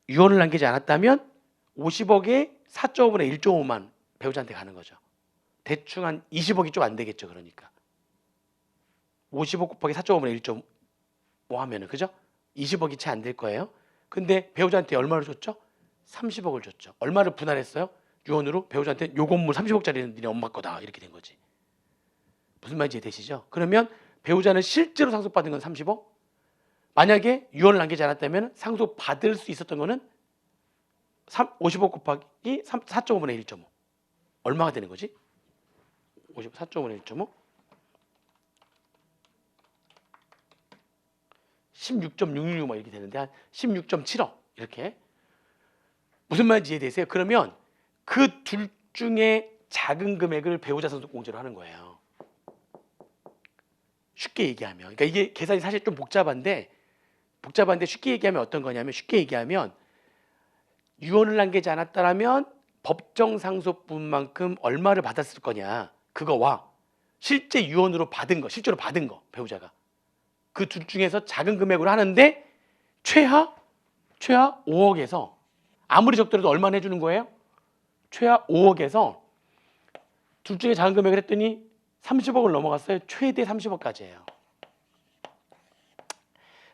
유언을 남기지 않았다면 50억에 4.5분의 1.5만 배우자한테 가는 거죠. 대충 한 20억이 좀 안 되겠죠. 그러니까 50억 곱하기 4.5분의 1.5 하면은, 그죠? 20억이 채 안 될 거예요. 근데 배우자한테 얼마를 줬죠? 30억을 줬죠. 얼마를 분할했어요? 유언으로 배우자한테 요 건물 30억짜리는 니네 엄마 거다 이렇게 된 거지. 무슨 말인지 되시죠? 그러면 배우자는 실제로 상속받은 건 30억. 만약에 유언을 남기지 않았다면 상속받을 수 있었던 거는 50억 곱하기 4.5분의 1.5 얼마가 되는 거지? 4.5분의 1.5 16.666 이렇게 되는데 한 16.7억 이렇게. 무슨 말인지 이해되세요? 그러면 그 둘 중에 작은 금액을 배우자 상속공제로 하는 거예요. 쉽게 얘기하면, 그러니까 이게 계산이 사실 좀 복잡한데 쉽게 얘기하면 어떤 거냐면, 쉽게 얘기하면 유언을 남기지 않았다라면 법정 상속분만큼 얼마를 받았을 거냐, 그거와 실제 유언으로 받은 거, 실제로 받은 거 배우자가 그 둘 중에서 작은 금액으로 하는데 최하 5억에서 아무리 적더라도 얼마 내주는 거예요? 최하 5억에서 둘 중에 작은 금액을 했더니 30억을 넘어갔어요. 최대 30억까지예요.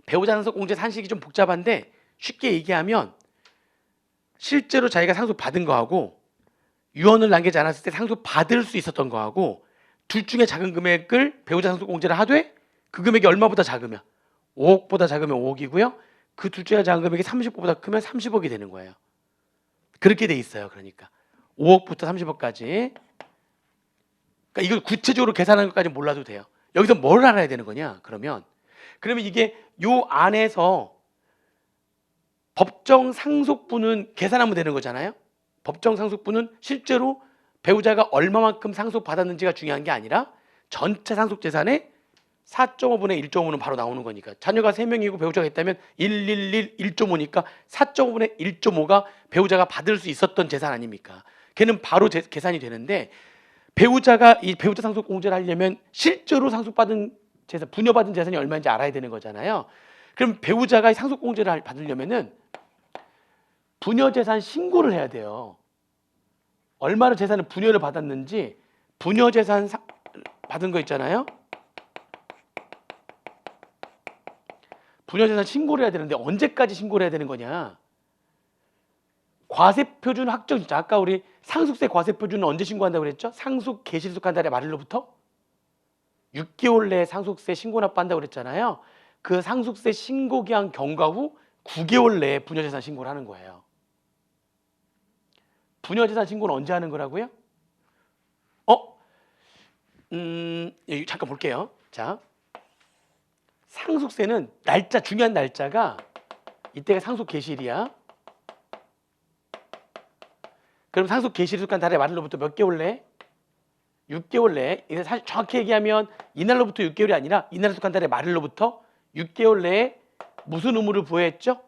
배우자 상속 공제 산식이 좀 복잡한데 쉽게 얘기하면 실제로 자기가 상속 받은 거하고 유언을 남기지 않았을 때 상속 받을 수 있었던 거하고 둘 중에 작은 금액을 배우자 상속 공제를 하되 그 금액이 얼마보다 작으면 5억보다 작으면 5억이고요. 그 둘 중에 작은 금액이 30억보다 크면 30억이 되는 거예요. 그렇게 돼 있어요. 그러니까 5억부터 30억까지. 그러니까 이걸 구체적으로 계산하는 것까지 몰라도 돼요. 여기서 뭘 알아야 되는 거냐? 그러면 이게 요 안에서 법정 상속분은 계산하면 되는 거잖아요. 법정 상속분은 실제로 배우자가 얼마만큼 상속받았는지가 중요한 게 아니라 전체 상속재산의 4.5분의 1.5는 바로 나오는 거니까. 자녀가 3명이고 배우자가 있다면 111 1.5니까 4.5분의 1.5가 배우자가 받을 수 있었던 재산 아닙니까? 걔는 바로 계산이 되는데 배우자가 이 배우자 상속 공제를 하려면 실제로 상속받은 재산, 부여받은 재산이 얼마인지 알아야 되는 거잖아요. 그럼 배우자가 이 상속 공제를 받으려면은 부여재산 신고를 해야 돼요. 얼마나 재산을 부여를 받았는지 부여재산 받은 거 있잖아요. 부여재산 신고를 해야 되는데 언제까지 신고를 해야 되는 거냐? 과세표준 확정 시점. 아까 우리 상속세 과세표준은 언제 신고한다고 그랬죠? 상속 개시일속한 달의 말일로부터 6개월 내에 상속세 신고 납부한다고 그랬잖아요. 그 상속세 신고 기한 경과 후 9개월 내에 부여재산 신고를 하는 거예요. 부여재산 신고는 언제 하는 거라고요? 여기 잠깐 볼게요. 자, 상속세는 날짜, 중요한 날짜가 이때가 상속 개시일이야. 그럼 상속 개시일 속한 달의 말일로부터 몇 개월 내에? 6개월 내에. 이게 사실 정확히 얘기하면 이날로부터 6개월이 아니라 이날에 속한 달의 말일로부터 6개월 내에 무슨 의무를 부여했죠?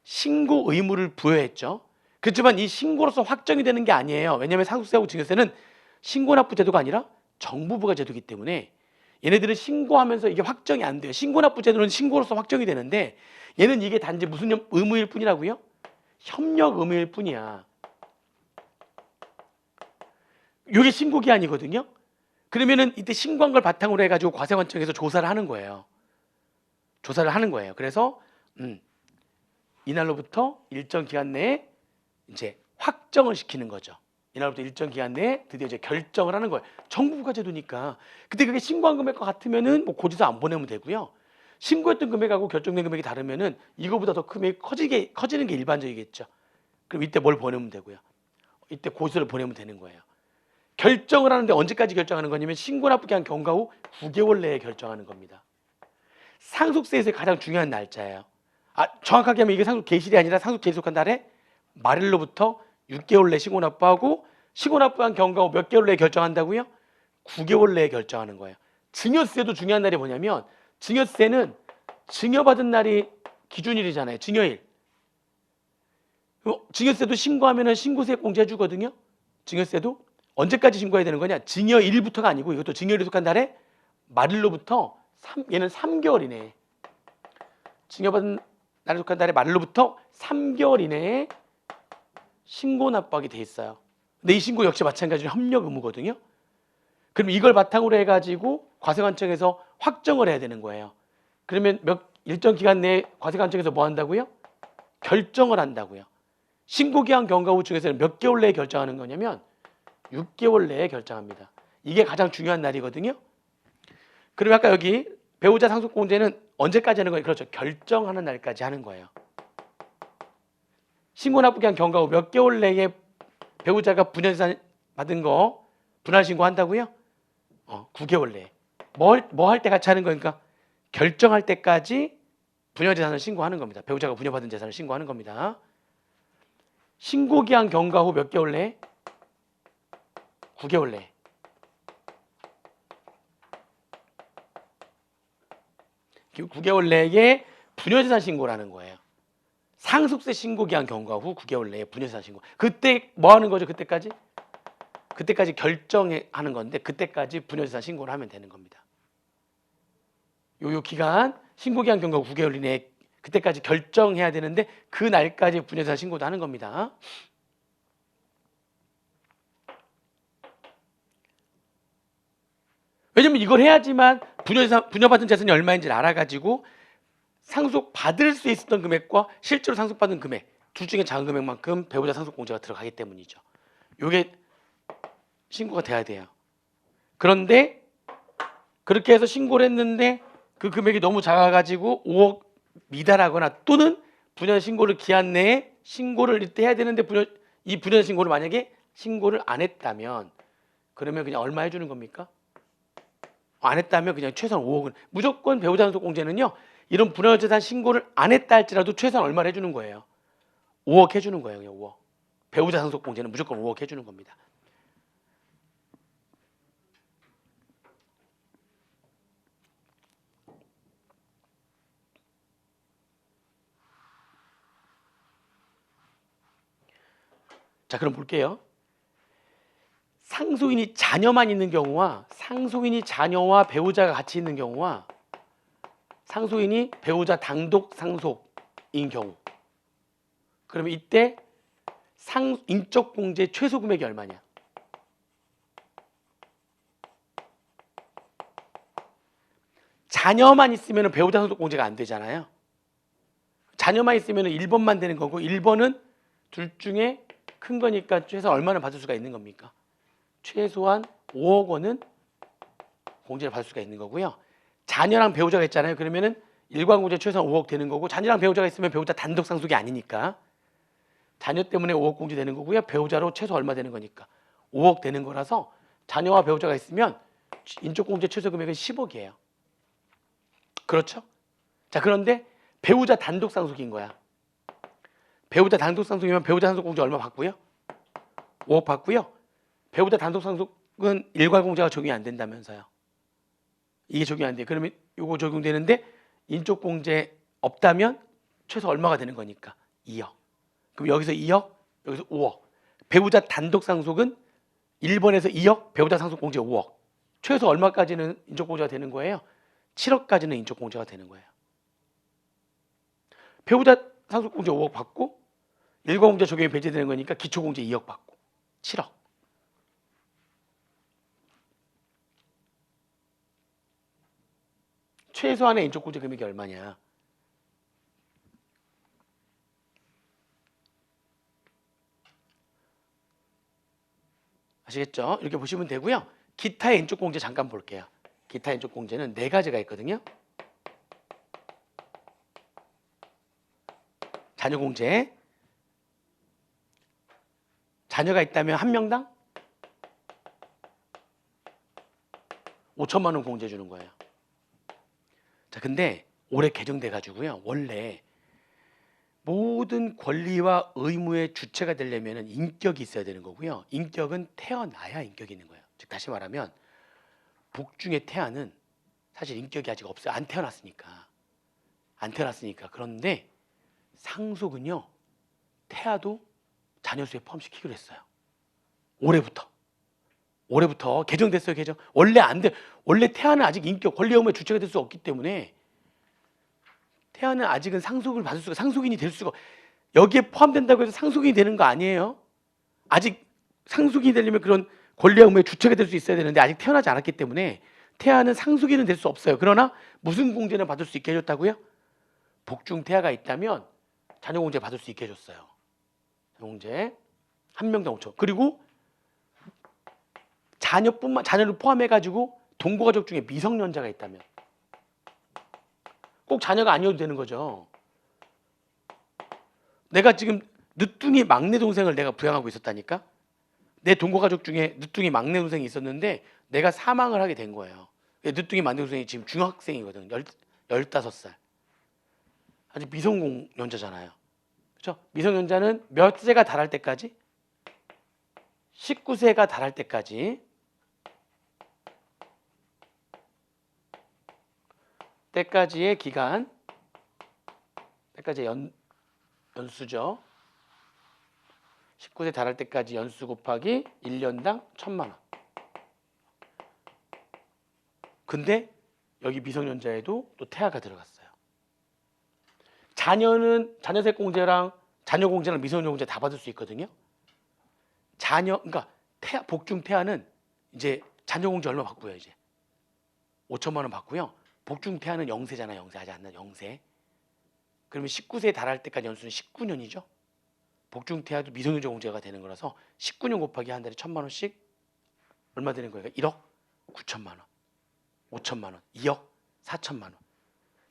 신고 의무를 부여했죠. 그렇지만 이 신고로서 확정이 되는 게 아니에요. 왜냐하면 상속세하고 증여세는 신고납부 제도가 아니라 정부부가 제도이기 때문에 얘네들은 신고하면서 이게 확정이 안 돼요. 신고납부 제도는 신고로서 확정이 되는데 얘는 이게 단지 무슨 의무일 뿐이라고요? 협력 의무일 뿐이야. 이게 신고기한이거든요. 그러면은 이때 신고한 걸 바탕으로 해가지고 과세관청에서 조사를 하는 거예요. 조사를 하는 거예요. 그래서 이날로부터 일정 기간 내에 이제 확정을 시키는 거죠. 이날부터 일정 기간 내에 드디어 이제 결정을 하는 거예요. 정부가 제도니까. 근데 그게 신고한 금액과 같으면은 뭐 고지서 안 보내면 되고요. 신고했던 금액하고 결정된 금액이 다르면은 이거보다 더 금액이 커지는 게 일반적이겠죠. 그럼 이때 뭘 보내면 되고요. 이때 고지서를 보내면 되는 거예요. 결정을 하는데 언제까지 결정하는 거냐면 신고 납부 기한 경과 후 9개월 내에 결정하는 겁니다. 상속세에서의 가장 중요한 날짜예요. 정확하게 하면 이게 상속 개시일이 아니라 상속 개시 속한 달에 말일로부터 6개월 내에 신고 납부하고 신고 납부한 경과 후 몇 개월 내에 결정한다고요? 9개월 내에 결정하는 거예요. 증여세도 중요한 날이 뭐냐면 증여세는 증여받은 날이 기준일이잖아요. 증여일. 증여세도 신고하면은 신고세 공제해 주거든요. 증여세도 언제까지 신고해야 되는 거냐? 증여일부터가 아니고 이것도 증여일에 속한 달에 말일로부터 얘는 3개월 이내에 증여받은 날에 속한 달에 말일로부터 3개월 이내에 신고 납부하게 돼 있어요. 근데 이 신고 역시 마찬가지로 협력 의무거든요. 그럼 이걸 바탕으로 해가지고 과세관청에서 확정을 해야 되는 거예요. 그러면 일정 기간 내에 과세관청에서 뭐 한다고요? 결정을 한다고요. 신고기한 경과 후 중에서는 몇 개월 내에 결정하는 거냐면 6개월 내에 결정합니다. 이게 가장 중요한 날이거든요. 그리고 아까 여기 배우자 상속공제는 언제까지 하는 거예요? 그렇죠. 결정하는 날까지 하는 거예요. 신고 납부기한 경과 후 몇 개월 내에 배우자가 분여재산 받은 거 분할 신고한다고요? 9개월 내에. 뭐 할 때 같이 하는 거니까 결정할 때까지 분여재산을 신고하는 겁니다. 배우자가 분여받은 재산을 신고하는 겁니다. 신고기한 경과 후 몇 개월 내에? 9개월 내에. 9개월 내에 분여재산 신고를 하는 거예요. 상속세 신고기한 경과 후 9개월 내에 분여재산 신고. 그때 뭐 하는 거죠? 그때까지 결정하는 건데 그때까지 분여재산 신고를 하면 되는 겁니다. 요 기간 신고기한 경과 후 9개월 이내에 그때까지 결정해야 되는데 그 날까지 분여재산 신고도 하는 겁니다. 왜냐면 이걸 해야지만 부여받은 재산이 얼마인지를 알아가지고 상속받을 수 있었던 금액과 실제로 상속받은 금액 둘 중에 작은 금액만큼 배우자 상속공제가 들어가기 때문이죠. 이게 신고가 돼야 돼요. 그런데 그렇게 해서 신고를 했는데 그 금액이 너무 작아가지고 5억 미달하거나 또는 분양 신고를 기한 내에 신고를 이때 해야 되는데 이 분양 신고를 만약에 신고를 안 했다면 그러면 그냥 얼마 해주는 겁니까? 안 했다면 그냥 최소한 5억은 무조건 배우자 상속공제는요. 이런 분할재산 신고를 안 했다 할지라도 최소한 얼마를 해주는 거예요? 5억 해주는 거예요. 그냥 5억. 배우자 상속공제는 무조건 5억 해주는 겁니다. 자, 그럼 볼게요. 상속인이 자녀만 있는 경우와 상속인이 자녀와 배우자가 같이 있는 경우와 상속인이 배우자 단독 상속인 경우 그러면 이때 인적공제 최소 금액이 얼마냐? 자녀만 있으면 배우자 상속공제가 안 되잖아요. 자녀만 있으면 1번만 되는 거고 1번은 둘 중에 큰 거니까 최소한 얼마나 받을 수가 있는 겁니까? 최소한 5억 원은 공제를 받을 수가 있는 거고요. 자녀랑 배우자가 있잖아요. 그러면은 일괄공제 최소한 5억 되는 거고 자녀랑 배우자가 있으면 배우자 단독 상속이 아니니까 자녀 때문에 5억 공제 되는 거고요. 배우자로 최소 얼마 되는 거니까 5억 되는 거라서 자녀와 배우자가 있으면 인적공제 최소 금액은 10억이에요. 그렇죠? 자, 그런데 배우자 단독 상속인 거야. 배우자 단독 상속이면 배우자 상속공제 얼마 받고요? 5억 받고요. 배우자 단독 상속은 일괄공제가 적용이 안 된다면서요. 이게 적용이 안 돼. 그러면 이거 적용되는데 인적공제 없다면 최소 얼마가 되는 거니까 2억. 그럼 여기서 2억, 여기서 5억. 배우자 단독 상속은 1번에서 2억, 배우자 상속공제 5억. 최소 얼마까지는 인적공제가 되는 거예요? 7억까지는 인적공제가 되는 거예요. 배우자 상속공제 5억 받고 일괄공제 적용이 배제되는 거니까 기초공제 2억 받고 7억. 최소한의 인적공제 금액이 얼마냐? 아시겠죠? 이렇게 보시면 되고요. 기타의 인적공제 잠깐 볼게요. 기타 인적공제는 4가지가 있거든요. 자녀공제. 자녀가 있다면 한 명당 5천만 원 공제 주는 거예요. 자, 근데 올해 개정돼 가지고요. 원래 모든 권리와 의무의 주체가 되려면 인격이 있어야 되는 거고요. 인격은 태어나야 인격이 있는 거예요. 즉 다시 말하면 복중의 태아는 사실 인격이 아직 없어요. 안 태어났으니까. 그런데 상속은요. 태아도 자녀 수에 포함시키기로 했어요. 올해부터 개정됐어요. 개정. 원래 안 돼. 원래 태아는 아직 인격, 권리 의무의 주체가 될 수 없기 때문에 태아는 아직은 상속인이 될 수가 여기에 포함된다고 해서 상속인이 되는 거 아니에요. 아직 상속인이 되려면 그런 권리와 의무의 주체가 될 수 있어야 되는데 아직 태어나지 않았기 때문에 태아는 상속인은 될 수 없어요. 그러나 무슨 공제는 받을 수 있게 해줬다고요? 복중 태아가 있다면 자녀 공제 받을 수 있게 해줬어요. 자녀 공제 한 명당 5천. 그리고 자녀를 포함해가지고 동거가족 중에 미성년자가 있다면 꼭 자녀가 아니어도 되는 거죠. 내가 지금 늦둥이 막내 동생을 내가 부양하고 있었다니까. 내 동거가족 중에 늦둥이 막내 동생이 있었는데 내가 사망을 하게 된 거예요. 늦둥이 막내 동생이 지금 중학생이거든. 15살. 아직 미성년자잖아요. 그렇죠? 미성년자는 몇 세가 달할 때까지? 19세가 달할 때까지의 기간, 때까지의 연수죠. 19세 달할 때까지 연수 곱하기 1년당 1,000만 원. 근데 여기 미성년자에도 또 태아가 들어갔어요. 자녀는 자녀세 공제랑 자녀 공제랑 미성년 공제 다 받을 수 있거든요. 그러니까 복중 태아는 이제 자녀 공제 얼마 받고요, 이제. 5천만 원 받고요. 복중태아는 영세잖아. 영세 아직 안 나. 영세. 그러면 19세에 달할 때까지 연수는 19년이죠. 복중태아도 미성년자 공제가 되는 거라서 19년 곱하기 한 달에 1,000만 원씩 얼마 되는 거예요? 1억 9천만 원, 5천만 원, 2억 4천만 원.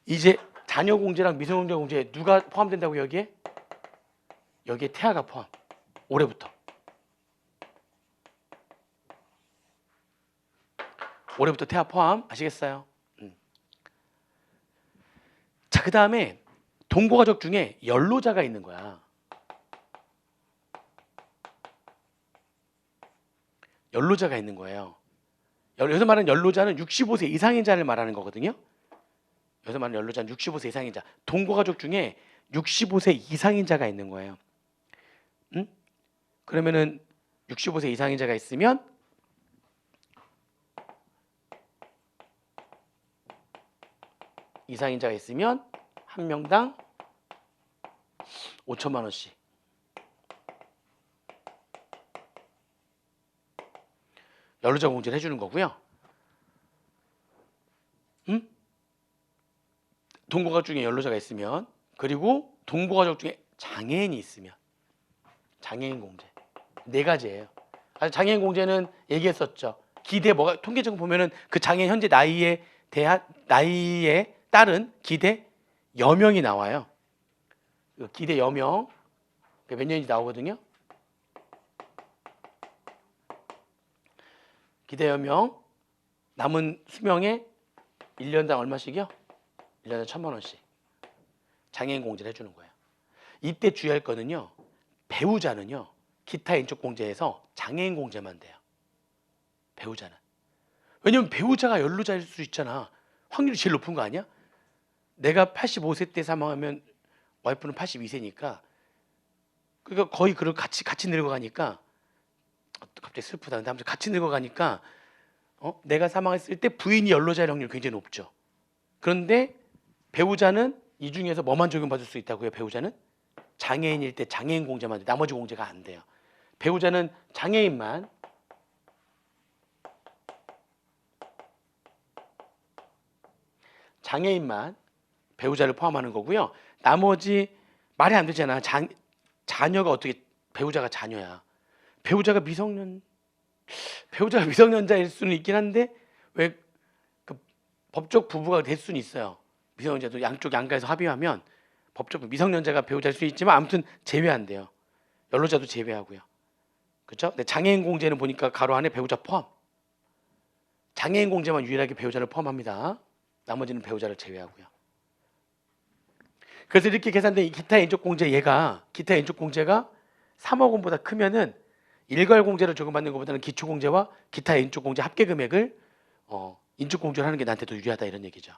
이제 자녀 공제랑 미성년자 공제 누가 포함된다고 여기에? 여기에 태아가 포함. 올해부터. 올해부터 태아 포함. 아시겠어요? 자, 그 다음에 동거가족 중에 연로자가 있는 거야. 연로자가 있는 거예요. 여기서 말하는 연로자는 65세 이상인 자를 말하는 거거든요. 여기서 말하는 연로자는 65세 이상인 자. 동거가족 중에 65세 이상인 자가 있는 거예요. 응? 그러면은 65세 이상인 자가 있으면 한 명당 5천만 원씩 연로자 공제를 해주는 거고요. 응? 동거가족 중에 연로자가 있으면, 그리고 동거가족 중에 장애인이 있으면 장애인 공제. 네 가지예요. 장애인 공제는 얘기했었죠. 기대 뭐가 통계적 보면은 그 장애인 현재 나이에 따른 기대 여명이 나와요. 기대 여명 몇 년인지 나오거든요. 기대 여명 남은 수명에 1년당 얼마씩이요? 1년에 1,000만 원씩 장애인 공제를 해주는 거예요. 이때 주의할 거는요. 배우자는요. 기타 인적 공제에서 장애인 공제만 돼요. 배우자는. 왜냐면 배우자가 연로자일 수 있잖아. 확률이 제일 높은 거 아니야? 내가 85세 때 사망하면 와이프는 82세니까 그러니까 거의 그걸 같이 늙어가니까 갑자기 슬프다. 근데 아무튼 같이 늙어가니까 내가 사망했을 때 부인이 연로자일 확률이 굉장히 높죠. 그런데 배우자는 이 중에서 뭐만 적용받을 수 있다고요? 배우자는 장애인일 때 장애인 공제만 돼. 나머지 공제가 안 돼요. 배우자는 장애인만 배우자를 포함하는 거고요. 나머지 말이 안 되잖아. 자녀가 어떻게 배우자가 자녀야. 배우자가 미성년자일 수는 있긴 한데 왜 그 법적 부부가 될 수는 있어요. 미성년자도 양쪽 양가에서 합의하면 법적 미성년자가 배우자일 수 있지만 아무튼 제외한대요. 연로자도 제외하고요. 그렇죠? 근데 장애인 공제는 보니까 가로 안에 배우자 포함. 장애인 공제만 유일하게 배우자를 포함합니다. 나머지는 배우자를 제외하고요. 그래서 이렇게 계산된 기타 인적 공제 기타 인적 공제가 3억 원보다 크면은 일괄 공제를 적용받는 것보다는 기초 공제와 기타 인적 공제 합계 금액을 인적 공제를 하는 게 나한테 더 유리하다 이런 얘기죠.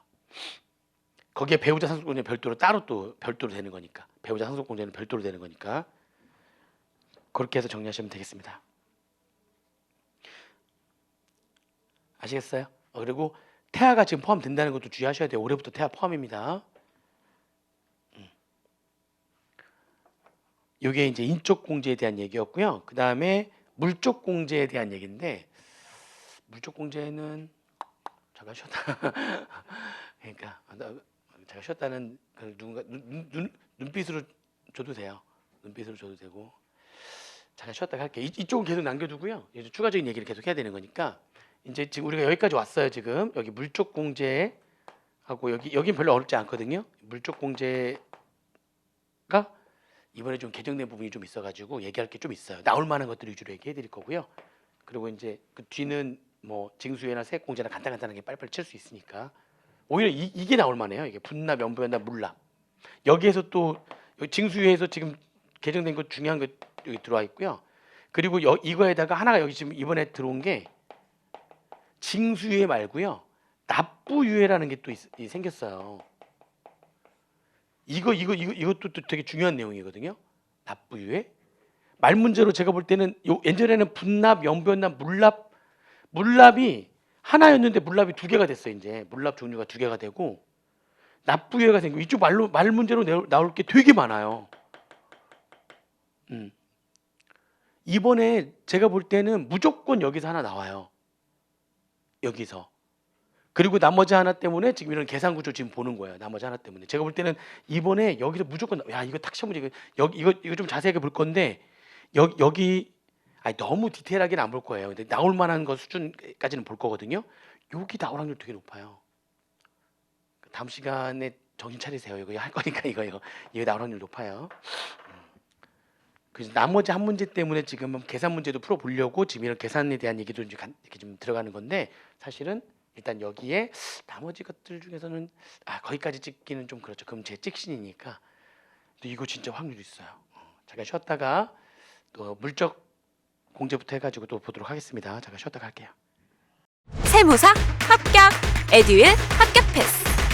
거기에 배우자 상속 공제는 별도로 되는 거니까. 배우자 상속 공제는 별도로 되는 거니까. 그렇게 해서 정리하시면 되겠습니다. 아시겠어요? 그리고 태아가 지금 포함된다는 것도 주의하셔야 돼요. 올해부터 태아 포함입니다. 이게 이제 인적 공제에 대한 얘기였고요. 그 다음에 물적 공제에 대한 얘기인데, 물적 공제는 잠깐 쉬었다. 그러니까 제가 쉬었다는 누군가 눈빛으로 줘도 돼요. 눈빛으로 줘도 되고. 잠깐 쉬었다 할게요. 이쪽은 계속 남겨두고요. 이제 추가적인 얘기를 계속 해야 되는 거니까. 이제 지금 우리가 여기까지 왔어요. 지금 여기 물적 공제하고 여긴 별로 어렵지 않거든요. 물적 공제가 이번에 좀 개정된 부분이 좀 있어가지고 얘기할 게 좀 있어요. 나올 만한 것들 위주로 얘기해드릴 거고요. 그리고 이제 그 뒤는 뭐 징수회나 세액공제나 간단하게 빨리빨리 칠 수 있으니까 오히려 이게 나올 만해요. 이게 분납, 연부연납, 물납. 여기에서 또 징수회에서 지금 개정된 거 중요한 거 여기 들어와 있고요. 그리고 이거에다가 하나가 여기 지금 이번에 들어온 게 징수회 말고요. 납부유예라는 게 또 생겼어요. 이것도 또 되게 중요한 내용이거든요. 납부유예. 말 문제로 제가 볼 때는 예전에는 분납, 연부연납, 물납이 하나였는데 물납이 두 개가 됐어요. 이제 물납 종류가 두 개가 되고 납부유예가 생기고 이쪽 말 문제로 나올 게 되게 많아요. 이번에 제가 볼 때는 무조건 여기서 하나 나와요. 여기서. 그리고 나머지 하나 때문에 지금 이런 계산 구조 지금 보는 거예요. 나머지 하나 때문에. 제가 볼 때는 이번에 여기서 무조건 야 이거 탁 시험 문제 여기 이거 좀 자세하게 볼 건데 여기 아니 너무 디테일하게는 안 볼 거예요. 근데 나올 만한 거 수준까지는 볼 거거든요. 여기 나올 확률 되게 높아요. 다음 시간에 정신 차리세요. 이거 할 거니까 이거 나올 확률 높아요. 그래서 나머지 한 문제 때문에 지금 계산 문제도 풀어 보려고 지금 이런 계산에 대한 얘기도 이렇게 좀 들어가는 건데 사실은 일단 여기에 나머지 것들 중에서는 거기까지 찍기는 좀 그렇죠. 그럼 제 찍신이니까. 근데 이거 진짜 확률 있어요. 잠깐 쉬었다가 또 물적 공제부터 해가지고 또 보도록 하겠습니다. 잠깐 쉬었다가 할게요. 세무사 합격, 에듀윌 합격 패스.